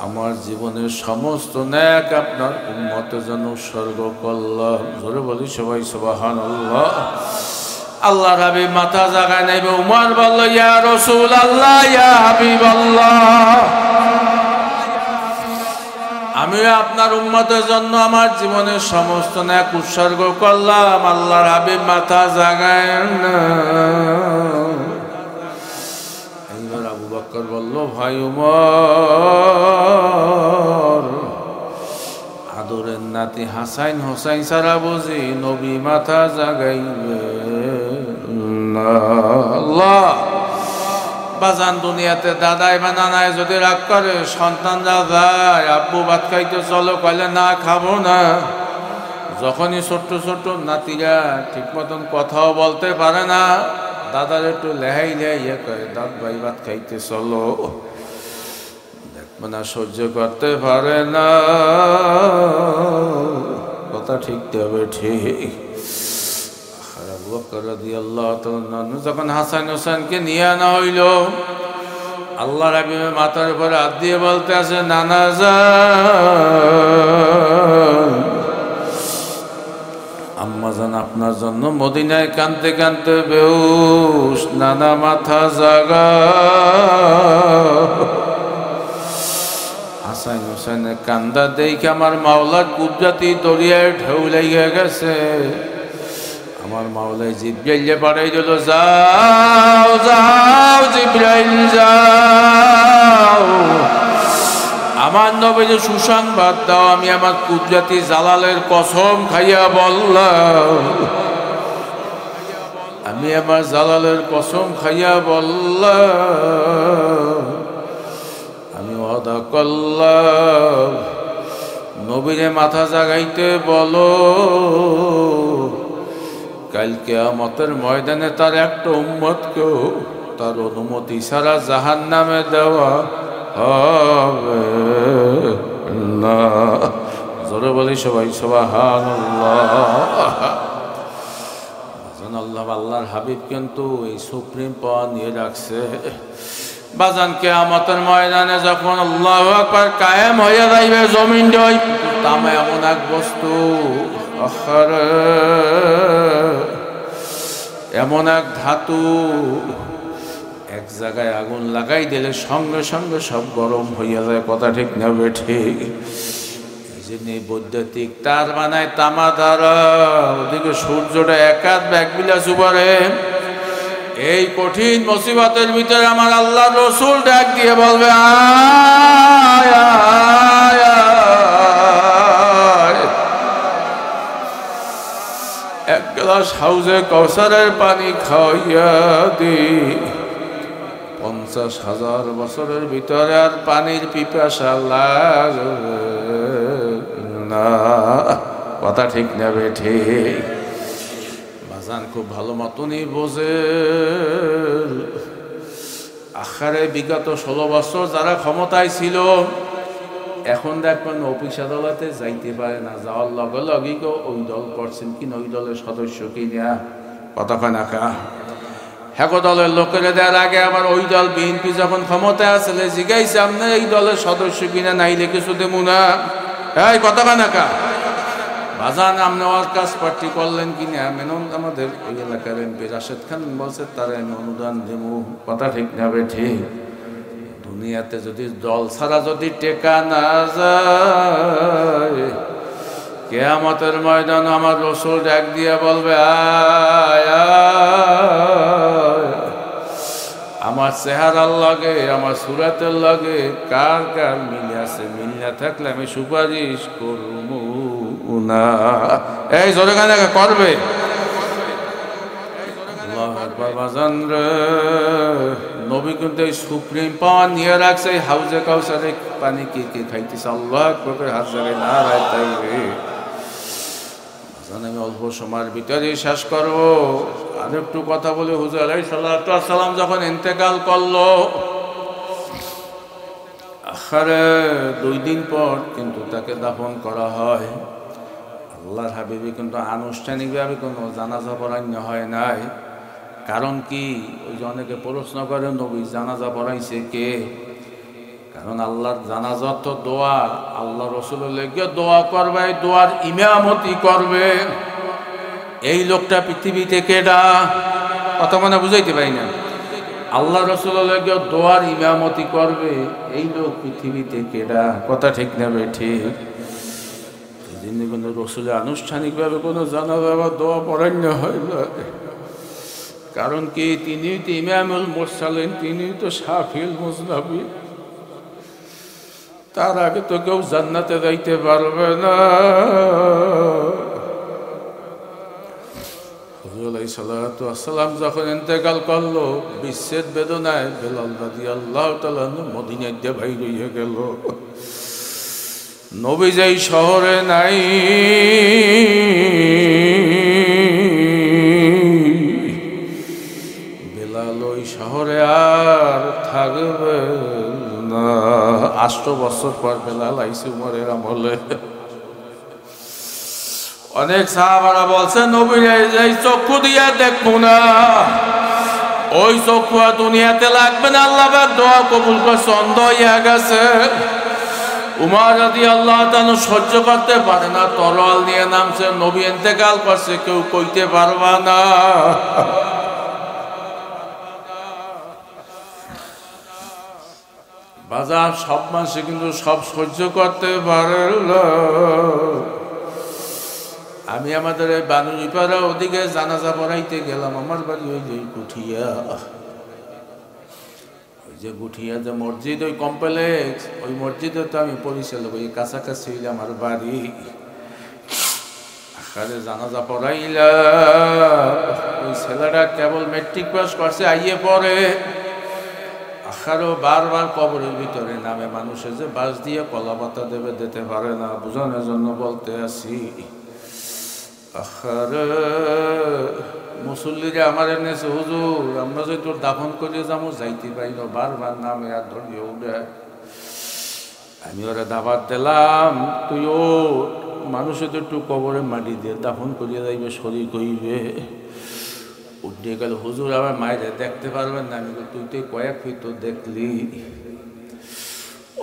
S1: আমার জীবনের সমস্ত নেক আপনার উম্মতের জন্য উৎসর্গ করলাম। জোরে বলি সবাই সুবহানাল্লাহ। আল্লাহর হাবিব মাথা জাগায় নাইবে। উমর বলল, ইয়া রাসূলুল্লাহ, ইয়া হাবিবাল্লাহ, আমি আপনার উম্মতের জন্য আমার জীবনের সমস্ত নেক উৎসর্গ করলাম। আল্লাহর হাবিব মাথা জাগায় না। এইবার আবু বকর বলল, ভাই উমর, আদরের নাতি হাসাইন হোসাইন সারা বুঝি নবী মাথা জাগাইবে না। আল্লাহ। বাজান, দুনিয়াতে দাদাই বা নানায় যদি রাগ করে, সন্তানরা যায়, আব্বু ভাত খাইতে চলো, কইলে না খাবো না। যখনই ছোট্ট ছোট্ট নাতিরা ঠিক মতন কথাও বলতে পারে না, দাদার একটু লেহাই লেহাইয়া কয়, দাদ ভাই ভাত খাইতে চলো। দেখবো না সহ্য করতে পারে না। কথা ঠিক দেবে ঠিক। আবু বকর রাদিয়াল্লাহু তাআলা যখন হাসান হোসেনকে নিয়ে আনা হইল, আল্লাহর হাবিবের মাথার উপর হাত দিয়ে বলতে আছে, নানা যান, আম্মা জান আপনার জন্য মদিনায় কাঁদতে কাঁদতে বেহুশ, নানা মাথা জাগা। হাসান হোসেনের কান্দা দেখে আমার মাওলার কুদরতি দরিয়ায় ঢেউ লেগে গেছে। আমার মাওলাই জিব্রাইল পাঠাই দিল, যাও যাও জিব্রাইল যাও, আমার নবীকে সুসংবাদ দাও। আমি আমার কুদরতি জালালের কসম খাইয়া বললাম, আমি আমার জালালের কসম খাইয়া বললাম, আমি ওয়াদা করলাম, নবীরে মাথা জাগাইতে বলো, কাল কিয়ামতের ময়দানে তার একটা উম্মতকেও তার অনুমতি ছাড়া জাহান্নামে দেওয়া হবে না। জোরে বলি সবাই সুবহানাল্লাহ। সুবহানাল্লাহ, আল্লাহর হাবিব কিন্তু এই সুপ্রিম পাওয়ার নিয়ে রাখছে। বাজান কিয়ামতের ময়দানে যখন আল্লাহু আকবার কায়েম হয়ে যাইবে জমিন জয়, তামা এমন এক বস্তু, এমন এক ধাতু, এক জায়গায় আগুন লাগাই দিলে সঙ্গে সঙ্গে সব গরম হইয়া যায়। কথা ঠিক না ঠিক? এই জন্য বৈদ্যুতিক তার বানায় তামা দ্বারা, ওদিকে সূর্যটা একাত ব্যাগবিলা চুবারে। এই কঠিন মুসিবতের ভিতরে আমার আল্লাহ রসুল ডাক দিয়ে বলবে, আয় আয় আয়, এক গ্লাস হাউজে কাউসারের পানি খাওয়াইয়া দি। 50,000 বছরের ভিতরে আর পানির পিপাসা লাগবে না। কথা ঠিক না ঠিক? বাজান খুব ভালো মতনই বোঝে। আখারে বিগত 16 বছর যারা ক্ষমতায় ছিল, এখন দেখবেন অফিস আদালতে যাইতে পারে না। যাওয়ার লগে লগেই ওই দল করছেন কিনা, ওই দলের সদস্য কিনা। কথা কয় না কা? হ্যাঁ, দলের লোকেরা দেওয়ার আগে আবার ওই দল বিএনপি যখন ক্ষমতায় আসলে জিগাইছে আপনার এই দলের সদস্য কিনা, নাইলে কিছু দেবো না। এই কথা কয় না কা? বাজান আপনি ওয়ার্কার্স পার্টি করলেন কিনা, মেনন আমাদের ওই এলাকার এমপি রাশেদ খান বলছে তারা আমি অনুদান দেব। কথা ঠিক যাবে ঠিক? দুনিয়াতে যদি দল ছাড়া যদি টেকা না যায়, কিয়ামতের ময়দান আমার রসুল ডাক দিয়া বলবে, আয় আয়, আমার চেহারার লাগে আমার সুরাতের লাগে কার কার মিল আছে, মিল না থাকলে আমি সুপারিশ করব না। এই জোরে গানে করবে। আল্লাহু আকবার। বাজান রে, নবী কিন্তু এই সুপ্রিম পাওয়ার নিয়ে রাখছে। এই হাউজে কাউসারে পানি কে কে খাইতেছে? আল্লাহু আকবার, হাত জায়গায় না রাখতাই রে। বাজান আমি অল্প সময়ের ভিতরে শেষ করবো। আর একটু কথা বলে, হুজুর আলাইহিস সালাতু ওয়াস সালাম যখন ইন্তেকাল করলো, আখারে 2 দিন পর কিন্তু তাকে দাফন করা হয়। আল্লাহর হাবিবি কিন্তু আনুষ্ঠানিকভাবে কোনো জানাজা পড়ানো হয় নাই। কারণ কি? ওই যে অনেকে প্রশ্ন করে নবী জানাজা পড়াইছে কে? কারণ আল্লাহর জানাজা তো দোয়া, আল্লাহ রসুলের লেগে দোয়া করবে, দোয়ার ইমামতি করবে। এই লোকটা পৃথিবী থেকে কথা মানে বুঝাইতে পারি না। আল্লাহ রসুলের লেগে দোয়ার ইমামতি করবে, এই লোক পৃথিবী থেকে কথা ঠিক নেবে ঠিক? যিনি কোনো রসুলের আনুষ্ঠানিকভাবে কোনো জানাজা বা দোয়া পড়ানো হয় না। কারণ কি? তিনি তো ইমামুল মুরসালিন, তিনি তো শাফিউল মুজনাবিন। তার আগে তো কেউ জান্নাতে যাইতে পারবে না। হুজুর আলাইহিস সালাতু ওয়াস সালাম যখন ইন্তেকাল করলো, বিচ্ছেদ বেদনায় বেলাল রাদিয়াল্লাহু তাআলা মদিনায় দিয়ে বাইর হয়ে গেল। নবী যেই শহরে নাই, বেলাল ওই শহরে আর থাকবে না। 8 বছর পর বেলাল আইছে উমরের আমলে। অনেক সাহাবারা বলছে নবী এই চক্ষু দিয়ে দেখবো না, ওই চক্ষু দুনিয়াতে লাগবে না। আল্লাহ পাক দোয়া কবুল করছে, অন্ধ হইয়া গেছে। উমর রাদিয়াল্লাহু তাআলা সহ্য করতে পারে না, তরোয়াল নিয়ে নামছে। নবী ইন্তেকাল করছে, কেউ কইতে পারবা না। বাজার সব মানুষে কিন্তু সব সহ্য করতে পারে না। আমি আমাদের এই বানুরিপাড়া ওদিকে জানাজা পড়াইতে গেলাম। আমার বাড়ি ওই যে গুঠিয়া, ওই যে গুঠিয়া যে মসজিদ, ওই কমপ্লেক্স, ওই মসজিদে তো আমি পরিচালক, ওই কাছাকাছি হইলে আমার বাড়ি। আখারে জানাজা পড়াইলা, ওই ছেলেটা কেবল মেট্রিক পাস করছে, আইয়ে পড়ে। আখারও বারবার কবরের ভিতরে নামে। মানুষের যে বাস দিয়ে কলা পাতা দেবে, দিতে পারে না। বুঝানোর জন্য বলতে আসি। আখারে মুসল্লিরা আমার এনেছে, হুজুর আমরা যদি তোর দাফন করে যাবো, যাইতে পারি না, বারবার নামে আর ধরিয়ে উঠে। আমি ওরা দাবাত দিলাম, তুই ও মানুষের তো একটু কবরে মাটি দিয়ে দাফন করিয়ে যাইবে, শরীর কইবে। উঠে গেল, হুজুর আমার মায়ের দেখতে পারবেন না। আমি তুই তো কয়েক ফিট তো দেখলি।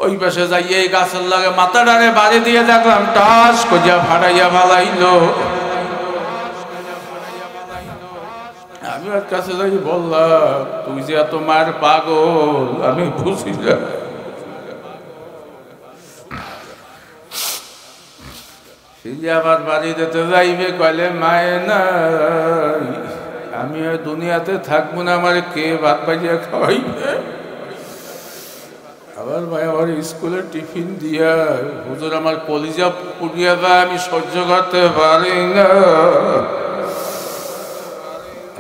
S1: ওই পাশে যাইয়ে এই গাছের লাগে মাথা ডানে বাড়ি দিয়ে দেখলাম টাস করিয়া ফাটাইয়া ফালাইলো। আমি ওর কাছে যাই বললাম, তুই যে এত মায়ের পাগল আমি বুঝি না। আমার বাড়ি যেতে যাইবে, কইলে মায়ে নাই, আমি আর দুনিয়াতে থাকবো না, আমার কে ভাত বাজিয়া খাওয়াইবে। আবার ভাই আমার স্কুলে টিফিন দিয়া, হুজুর আমার কলিজা পুড়িয়া যায়, আমি সহ্য করতে পারি না।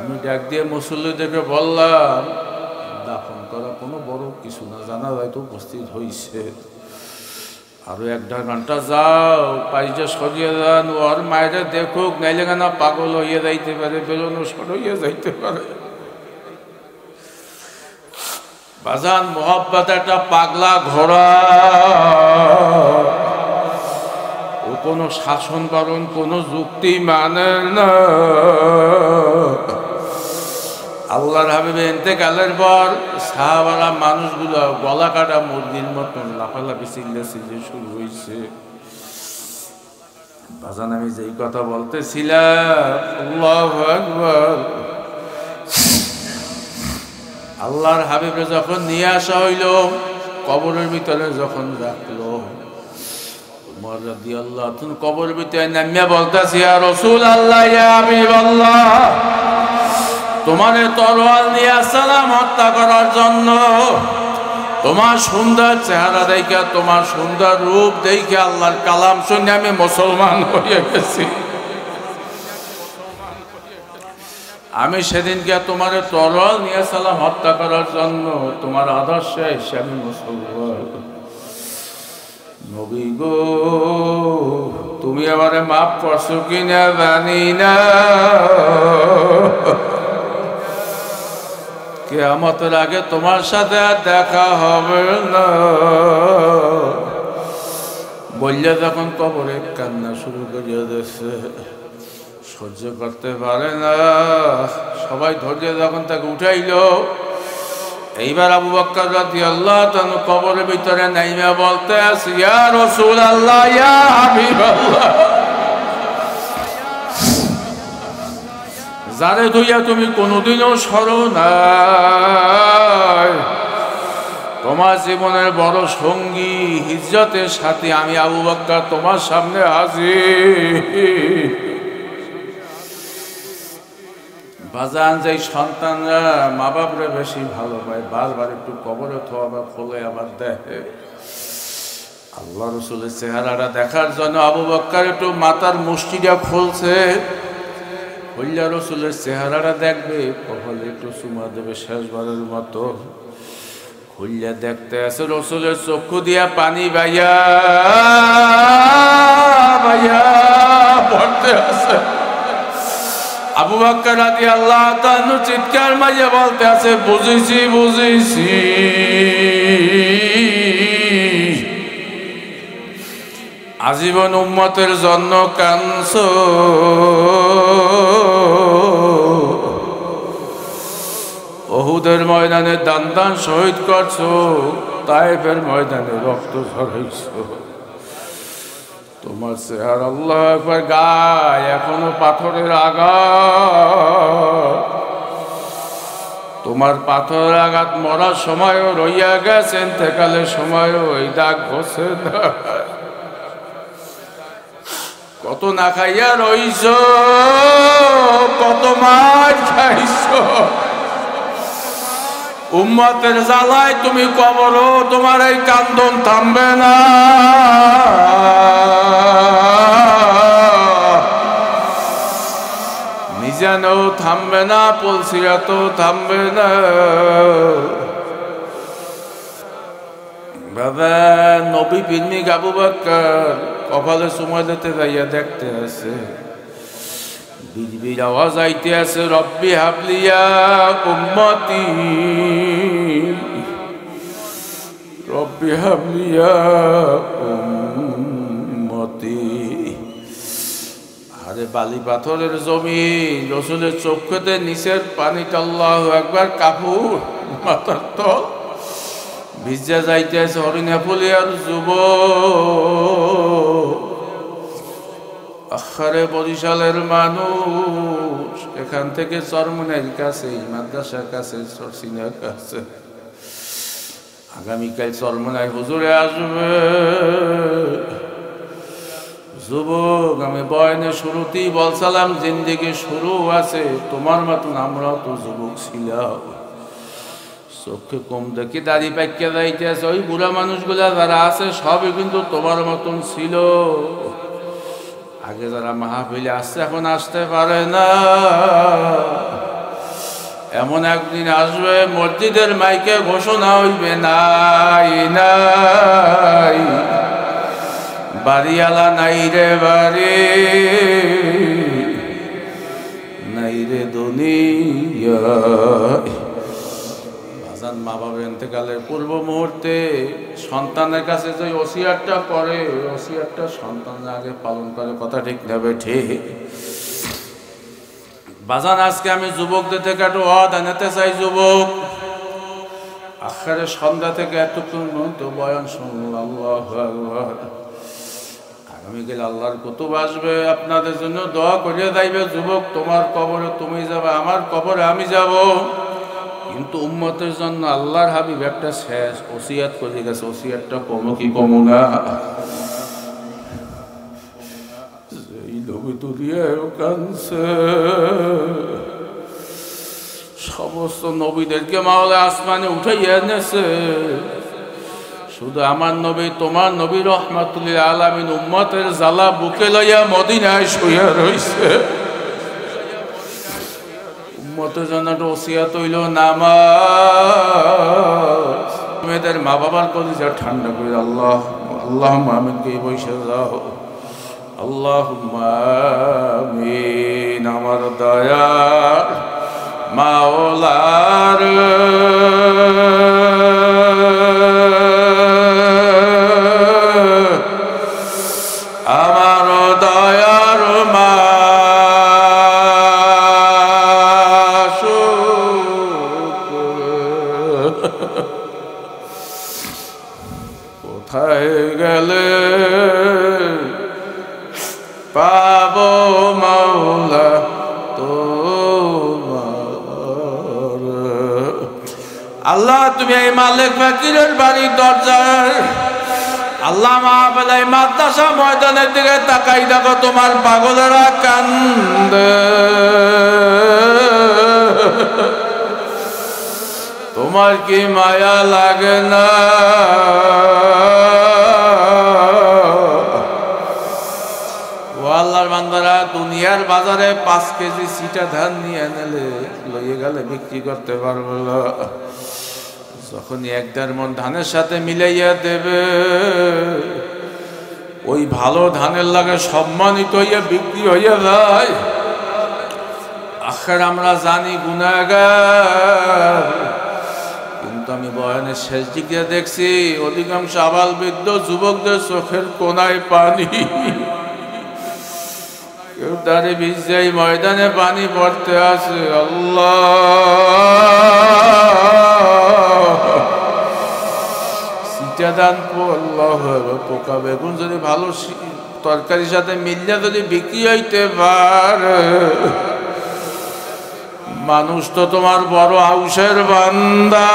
S1: আমি ডাক দিয়ে মুসল্লিদেরকে বললাম, দাফন করা কোনো বড় কিছু না, জানা যায় তো উপস্থিত হইছে, আরো 1-1.5 ঘন্টা যাও, পাইজা সরিয়ে যান, ওর মায়েরা দেখুক, নাইলে কেনা পাগল হইয়া যাইতে পারে, বেরোনো সর হইয়া যাইতে পারে। বাজান মোহাব্বত একটা পাগলা ঘোড়া, ও কোনো শাসন পালন কোনো যুক্তি মানে না। আল্লাহর হাবিব ইন্তেকালের পর সাহাবারা মানুষগুলো গলা কাটা মুরগির মতন লাফালাফি চিল্লাচিল্লি শুরু হয়েছে। বাজান আমি যেই কথা বলতেছিলাম, আল্লাহু আকবার, আল্লাহর হাবিবে যখন নিয়ে আসা হইল, কবরের ভিতরে যখন রাখলো, উমর রাদিয়াল্লাহু আনহু কবরের ভিতরে নামিয়া বলতেছে, ইয়া রাসূলুল্লাহ, ইয়া হাবিবাল্লাহ, তোমার তরোয়াল নিয়ে আসলাম হত্যা করার জন্য। তোমার সুন্দর চেহারা দেখে, তোমার সুন্দর রূপ দেখে, আল্লাহর কালাম শুনে আমি মুসলমান হয়ে গেছি। আমি সেদিনকে তোমার তরোয়াল নিয়ে আসলাম হত্যা করার জন্য, তোমার আদর্শে এসে আমি মুসলমান। নবী গো, তুমি আমারে মাফ করছো কিনা জানি না, কিয়ামতের আগে তোমার সাথে আর দেখা হবে না। বললে যখন কবরে কান্না শুরু করিয়া দিয়েছে, সহ্য করতে পারে না, সবাই ধৈর্য যখন তাকে উঠাইল, এইবার আবু বকর রাদিয়াল্লাহু তাআলা কবরের ভিতরে নাইমা বলতে আছে, ইয়া রাসূলুল্লাহ, ইয়া হাবিবাল্লাহ, যারে ধুইয়া তুমি কোনোদিনও সরো নাই, তোমার জীবনের বড় সঙ্গী, হিজরতের সাথী আমি আবু বকর তোমার সামনে হাজির। বাজান, যে সন্তানরা মা বাপরে বেশি ভালো পায়, বারবার একটু কবরে থোয়া খোলে আবার দেখে, আল্লাহ রসুলের চেহারাটা দেখার জন্য আবু বকর একটু মাথার মুষ্টিটা খুলছে, হইলা রসুলের চেহারাটা দেখবে, কপালে একটু চুমা দেবে শেষবারের মতো। খুললে দেখতে আছে রসুলের চক্ষু দিয়া পানি বাইয়া বাইয়া পড়তে আছে। আবু বকর রাদিয়াল্লাহু তাআলা চিৎকার মারিয়া বলতে আছে, বুঝেছি বুঝেছি, আজীবন উম্মতের জন্য কাঁদছো, উহুদের ময়দানে দান দান শহীদ করছো, তায়েফের ময়দানে রক্ত ঝরাইছো, তোমার চেহারা আল্লাহু আকবার গায় এখনো পাথরের আঘাত, তোমার পাথরের আঘাত মরার সময়ও রইয়া গেছে, ইন্তেকালের সময়ও ওই দাগ ঘষে না। কত না খাইয়া রইছো, কত মার খাইছো, উম্মতের জ্বালায় তুমি কবরও তোমার এই কান্দন থামবে না। মিজানও থামবে না, পুলসিরাতও থামবে না। বাবা নবী প্রেমিক আবু বকর কপালে সময় দিতে যাইয়া দেখতে আছে, বিজবির আওয়াজ আইতে আছে, রব্বি হাবলিয়া উম্মতি, রব্বি হাবলিয়া উম্মতি। আর আরে বালি পাথরের জমিন, রসুলের চক্ষুতে নিচের পানিটা আল্লাহু আকবার কাপুর মাথার তল ভিজা যাইতেছে। হরিণা ফুলিয়ার যুবক, আখারে বরিশালের মানুষ, এখান থেকে চরমনাইর কাছে, মাদ্রাসার কাছে, চরসিনার কাছে, আগামীকাল চরমনাই হুজুরে আসবে। যুবক, আমি বয়ানে শুরুতেই বলছিলাম জিন্দেগি শুরু আছে, তোমার মতন আমরাও তো যুবক ছিলাম। চোখে কম দেখি দাড়ি পাইকে যাইতেছে, ওই বুড়া মানুষগুলা যারা আছে সবই কিন্তু তোমার মতন ছিল। আগে যারা মাহফিলে আসছে এখন আসতে পারে না। এমন একদিন আসবে মসজিদের মাইকে ঘোষণা হইবে, নাই নাই বাড়িওয়ালা নাই রে বাড়ি, নাই রে দুনিয়া। বাজান, মা বাবা ইন্তেকালের পূর্ব মুহূর্তে সন্তানের কাছে যে ওসিয়াতটা করে, ওসিয়াতটা সন্তান আগে পালন করে, কথা ঠিক নেবে ঠিক। বাজান, আজকে আমি যুবকদের থেকে একটু ওয়াদা নিতে চাই। যুবক, আখেরে সন্ধ্যা থেকে এতক্ষণ তো বয়ান শুনল, আল্লাহু আকবার। আগামীকাল আল্লাহর কুতুব আসবে, আপনাদের জন্য দোয়া করিয়ে যাইবে। যুবক, তোমার কবরে তুমি যাবে, আমার কবরে আমি যাব, কিন্তু উম্মতের জন্য আল্লাহর হাবিব একটা শেষ ওসিয়াত করে গেছে। ওসিয়াতটা কমো কি কমো না? এই নবী দুনিয়ায় কাঁদছে, সমস্ত নবীদেরকে মাওলা আসমানে উঠাইয়া এনেছে, শুধু আমার নবী, তোমার নবী রহমাতুল আলামিন উম্মতের জ্বালা বুকে লইয়া মদিনায় শুইয়া রইছে। উম্মতের জন্য ওসিয়াত হইল নামাজ। মেয়েদের মা বাবার কলিজা ঠান্ডা করে আল্লাহ আল্লাহুম্মা আমিন কে বৈশা যাও, আল্লাহুম্মা আমিন। আমার দয়ার মাওলার আমার দয়ার কোথায় গেলে পাব মাওলা তোমার? আল্লাহ, তুমি এই মালিক ফকিরের বাড়ির দরজায় আল্লাহ মাহফিল মাদ্রাসা ময়দানের দিকে তাকাই দেখো, তোমার পাগলেরা কান্দে, তোমার কি মায়া লাগে না? ও আল্লাহর বান্দারা, দুনিয়ার বাজারে 5 কেজি সিটা ধান নিয়ে নিলে লইয়ে গেলে বিক্রি করতে পারবে না। যখন 1-1.5 মণ ধানের সাথে মিলাইয়া দেবে, ওই ভালো ধানের লাগে সম্মানিত হইয়া বিক্রি হইয়া যায়। আখের আমরা জানি গুনাহগার, কিন্তু আমি বয়ানের শেষ দিকে দেখছি অধিকাংশ আবাল বৃদ্ধ যুবকদের চোখের কোনায় পানি। কেউ দাঁড়ে ভিজাই ময়দানে পানি পড়তে আছে। আল্লাহ, সিটা দান আল্লাহ, পোকা বেগুন যদি ভালো তরকারির সাথে মিলিয়ে যদি বিক্রি হইতে পারে, মানুষ তো তোমার বড় হাউসের বান্দা,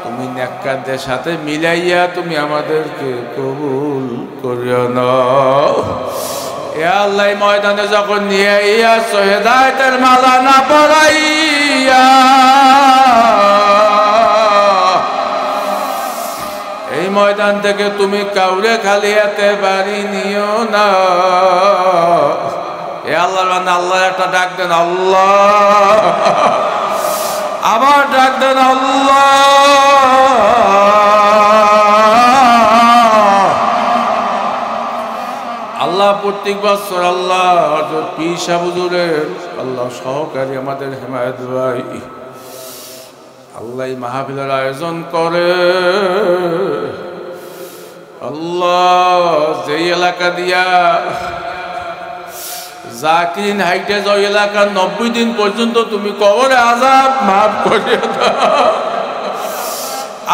S1: তুমি নেককারদের সাথে মিলাইয়া তুমি আমাদেরকে কবুল করিও নাও। এ আল্লাহ, ময়দানে যখন নিয়ে আইয়াছো হেদায়েতের মালা না পরাইয়া, এই ময়দান থেকে তুমি কাউরে খালি হাতে বাড়ি নিও না। এ আল্লাহর বান্দা, আল্লাহ একটা ডাক দেন, আল্লাহ, আবার ডাক দেন, আল্লাহ। আল্লাহ, প্রত্যেক বছর আল্লাহ পীর সাহেব হুজুরের আল্লাহ সহকারী আমাদের হেমায়েত ভাই আল্লাহ মাহফিলের আয়োজন করে, আল্লাহ যেই এলাকা দিয়া জাকিরিন হাইটে যাও এলাকার 90 দিন পর্যন্ত তুমি কবরে আযাব মাফ করে দাও।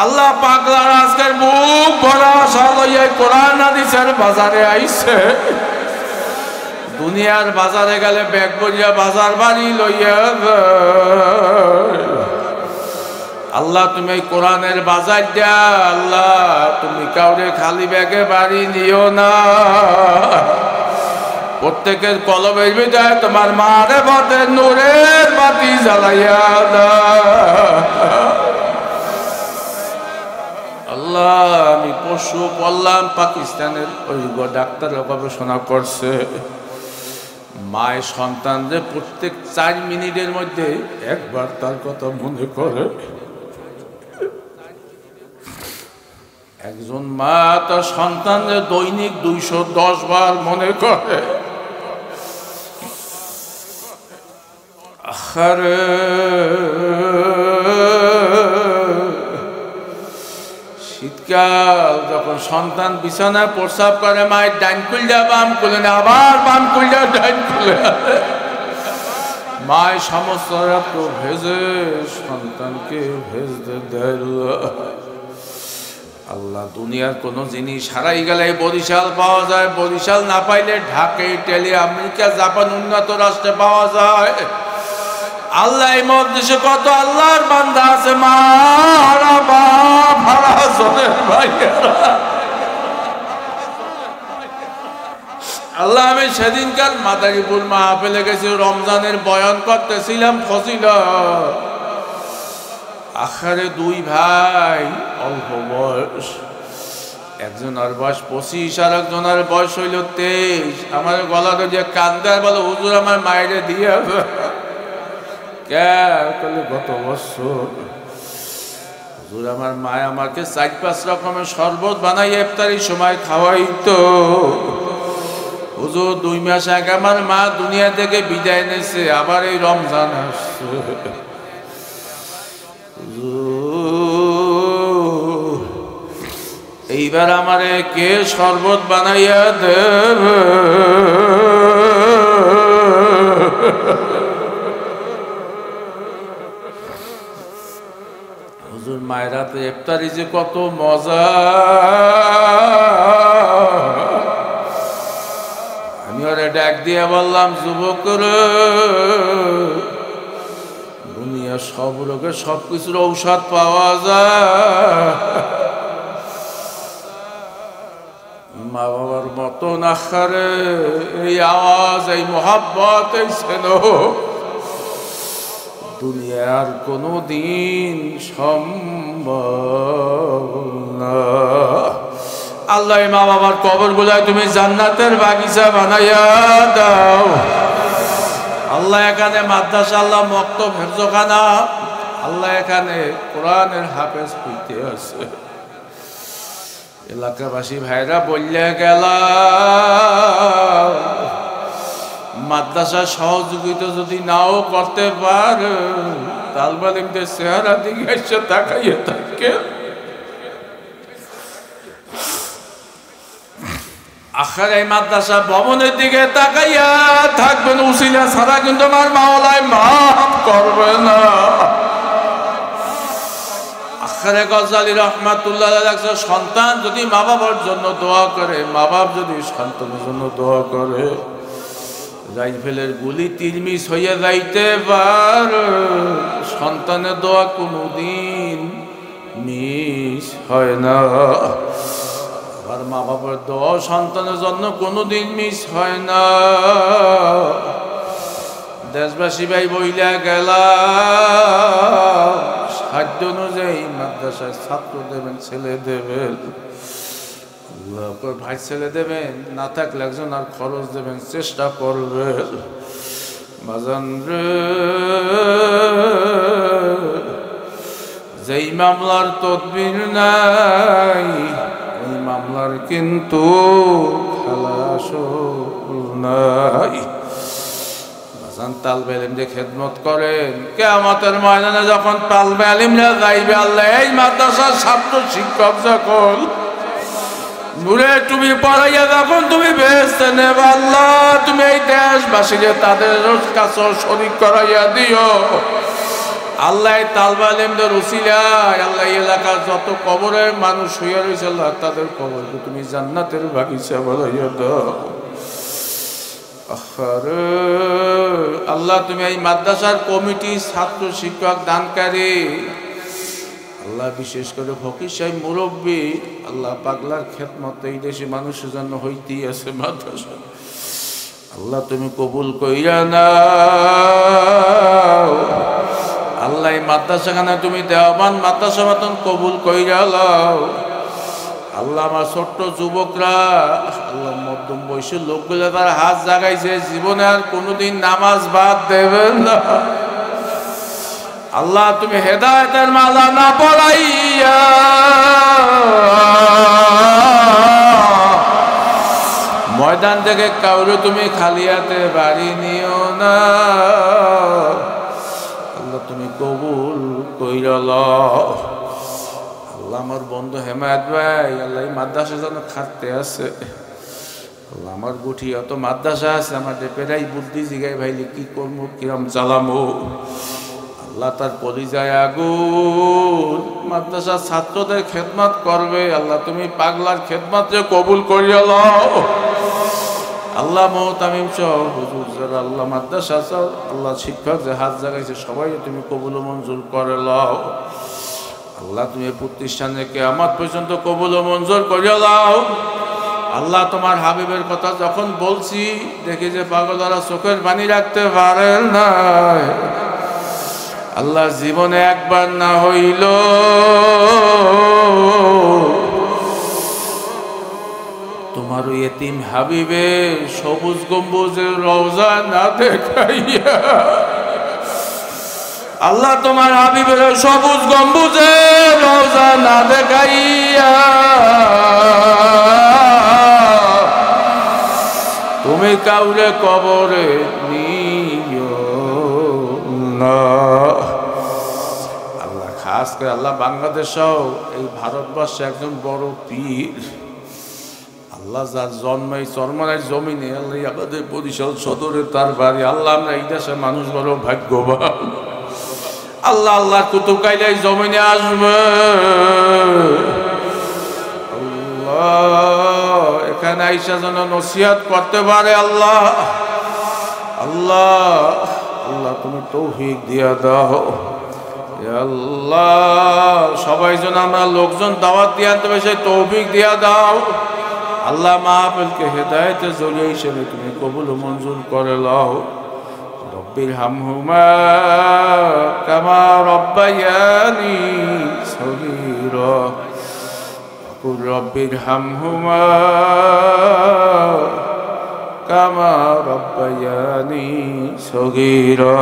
S1: আল্লাহ পাগলার আজকের মুখ ভরা সালইয়া কোরআন হাদিসের বাজারে আইছে, দুনিয়ার বাজারে গেলে ব্যাগ বইয়া বাজার বাড়ি লইয়া আল্লাহ তুমি এই কোরআনের বাজার দিয়া আল্লাহ তুমি কাউরে খালি ব্যাগে বাড়ি নিও না, প্রত্যেকের কলবের ভিতরে তোমার মারিফতের নূরের বাতি জ্বালাইয়া দাও। আল্লাহ আমি পশু পড়লাম পাকিস্তানের ওই ডাক্তার গবেষণা করছে মায়ের সন্তানদের প্রত্যেক 4 মিনিটের মধ্যে একবার তার কথা মনে করে। একজন মা তার সন্তানদের দৈনিক 210 বার মনে করে। আরে শীতকাল যখন সন্তান বিছানায় প্রস্রাব করে মায়ের ডাইন কুল্লা বাম কুলে না, আবার বাম কুল্লা ডাইন কুলে, মায়ের সমস্ত রাত ভেজে সন্তানকে ভেজতে দেয়। আল্লাহ দুনিয়ার কোনো জিনিস হারাই গেলে বরিশাল পাওয়া যায়, বরিশাল না পাইলে ঢাকা ইটালি আমেরিকা জাপান উন্নত রাষ্ট্রে পাওয়া যায়। আল্লাহ এই মধ্যে কত আল্লাহর বান্দা আছে মারা বাপ হারা জনের ভাইয়েরা। আল্লাহ আমি সেদিনকার মাদারীপুর মাহফিলে গেছি, রমজানের বয়ান করতেছিলাম ফজিলত। আখারে 2 ভাই অল্প বয়স, একজনের বয়স 25 আর একজনের বয়স হইল 23। আমার গলাতে যে কান্দার বলে হুজুর আমার মায়েরে দিয়ে গত বছর হুজুর আমার মায় আমাকে 4-5 রকমের শরবত বানাই ইফতারির সময় খাওয়াইতো। হুজুর 2 মাস আগে আমার মা দুনিয়া থেকে বিদায় নিয়েছে, আবার এই রমজান আসছে। এইবার আমারে কে শরবত বানাইয়া দেবে? হুজুর মায়ের হাতে ইফতারি যে কত মজা। আমি ওরে ডাক দিয়ে বললাম, যুবক রে, দুনিয়া সব রোগের সবকিছুর ঔষধ পাওয়া যায়, মা বাবার মতো না খারে এই আওয়াজ এই মোহাব্বত এই স্নেহ দুনিয়ার কোনো দিন সম্ভব না। আল্লাহ মা বাবার কবর গুলায় তুমি জান্নাতের বাগিচা বানাইয়া দাও। আল্লাহ এখানে মাদ্রাসা, আল্লাহ মক্তব হেফজখানা, আল্লাহ এখানে কোরআনের হাফেজ হইতে আছে। এলাকাবাসী ভাইরা বললে গেল মাদ্রাসার সহযোগিতা যদি নাও করতে পারে তালবালিমদের চেহারা দিকে এসে তাকাইয়ে থাকে। আখার এই মাদ্রাসা ভবনের দিকে তাকাইয়া থাকবেন, উসিলা ছাড়া কিন্তু আমার মাওলায় মাফ করবে না। আখারে গজালি রহমাতুল্লাহ আলাইহি সন্তান যদি মা বাবার জন্য দোয়া করে, মা বাপ যদি সন্তানের জন্য দোয়া করে, রাইফেলের গুলি তিরমিস হইয়া যাইতে পারে, সন্তানের দোয়া কোনোদিন মিস হয় না। আর মা বাবার দোয়া সন্তানের জন্য কোনোদিন মিস হয় না। দেশবাসী ভাই বইলা গেলা সাধ্য অনুযায়ী মাদ্রাসায় ছাত্র দেবেন, ছেলে দেবেন, ভাই ছেলে দেবেন, না থাকলে একজন আর খরচ দেবেন, চেষ্টা করবেন। বাজান রে, যেই মামলার তদবির নাই ওই মামলার কিন্তু খালাস নাই। বাজান তালবে ইলম দিয়ে খেদমত করেন, কিয়ামতের ময়দানে যখন তালবে ইলমরা যাইবে, আল্লাহ এই মাদ্রাসার ছাত্র শিক্ষক যখন নূরের টুপি পরাইয়া যখন তুমি বেহেশতে নেবে আল্লাহ, তুমি এই দেশবাসীকে তাদের কাছে শরীক করাইয়া দিও আল্লাহ। তালবা আলেমদের উসিলায় আল্লাহ এলাকার যত কবরে মানুষ হইয়া রয়েছে আল্লাহ, তাদের কবরকে তুমি জান্নাতের বাগিচা বানাইয়া দাও। আল্লাহ তুমি এই মাদ্রাসার কমিটি, ছাত্র, শিক্ষক, দানকারী আল্লাহ, বিশেষ করে ফকির সাহেব মুরব্বী আল্লাহ, পাগলার খেদমত এই দেশে মানুষের জন্য হইতেই আছে মাদ্রাসা। আল্লাহ তুমি কবুল কইরা নাও আল্লাহ। এই মাদ্রাসাখানা তুমি দেওয়ান মাদ্রাসা মতন কবুল কইরা লাও আল্লাহ। আমার ছোট্ট যুবকরা আল্লাহ, মধ্যম বয়সের লোকগুলো তার হাত জাগাইছে, জীবনে আর কোনোদিন নামাজ বাদ দেবেন না আল্লাহ। তুমি হেদায়েতের মালা না পড়াইয়া ময়দান থেকে কাউরে তুমি খালি হাতে বাড়ি নিও না আল্লাহ। তুমি কবুল কইরা লও আল্লাহ। আমার বন্ধু হেমায়েত ভাই আল্লাহ, এই মাদ্রাসা যেন খাটতে আছে আল্লাহ। আমার গুঠি অত মাদ্রাসা আছে, আমার পেরাই বুদ্ধি জিগাই ভাইলে কি করবো, কিরম চালামো আল্লাহ। তার পরিচয় আগুন মাদ্রাসার ছাত্রদের খেদমত করবে আল্লাহ। তুমি পাগলার খেদমতে কবুল করিয়া লও আল্লাহ। মোহতামিম সহ হুজুর যারা আল্লাহ মাদ্রাসা আল্লাহ, শিক্ষক যে হাত জাগাইছে সবাই তুমি কবুল মঞ্জুর করে লও আল্লাহ। তুমি প্রতিষ্ঠানে কিয়ামত পর্যন্ত কবুল মঞ্জুর করিয়া লও আল্লাহ। তোমার হাবিবের কথা যখন বলছি দেখি যে পাগলারা চোখের পানি রাখতে পারেন না আল্লাহ। জীবনে একবার না হইল তোমার ওই এতিম হাবিবে সবুজ গম্বুজের রওজা না দেখাইয়া আল্লাহ, তোমার হাবিবের সবুজ গম্বুজের রওজা না দেখাইয়া তুমি কাউরে কবরে নিও না আল্লাহ। খাস করে আল্লাহ বাংলাদেশ এই ভারতবর্ষে একজন বড় পীর আল্লাহ, যার জন্মাই চরমানের জমিনে আল্লাহ, আমাদের বরিশাল সদরে তার বাড়ি আল্লাহ। আমরা এই দেশের মানুষ বড় ভাগ্যবান আল্লাহ। আল্লাহ কুতুব কাইলাই জমিনে আসবে আল্লাহ, এখানে আইসা যেন নসিহত করতে পারে আল্লাহ। আল্লাহ আল্লাহ তুমি তৌফিক দিয়া দাও আল্লাহ। সবাই যেন আমরা লোকজন দাওয়াত দিয়ে আনতে পারি, সেই তৌফিক দিয়া দাও আল্লাহ। মাহফিলকে হেদায়েতের জরিয়া হিসেবে তুমি কবুল মঞ্জুর করে লও। রব্বির হামহুমা কামা রব্বায়ানি সগীরা কুল রব্বির হামহুমা কামা রব্বায়ানি সগীরা।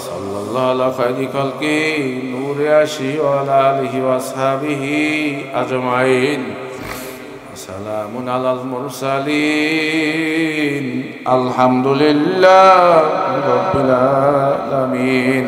S1: সাল্লাল্লাহু আলা খায়রি খালকি নূরে আশি ওয়া আলা আলিহি ওয়া আসহাবিহি আজমাইন। সালামুন আলাল মুরসালিন আলহামদুলিল্লাহি রাব্বিল আলামিন।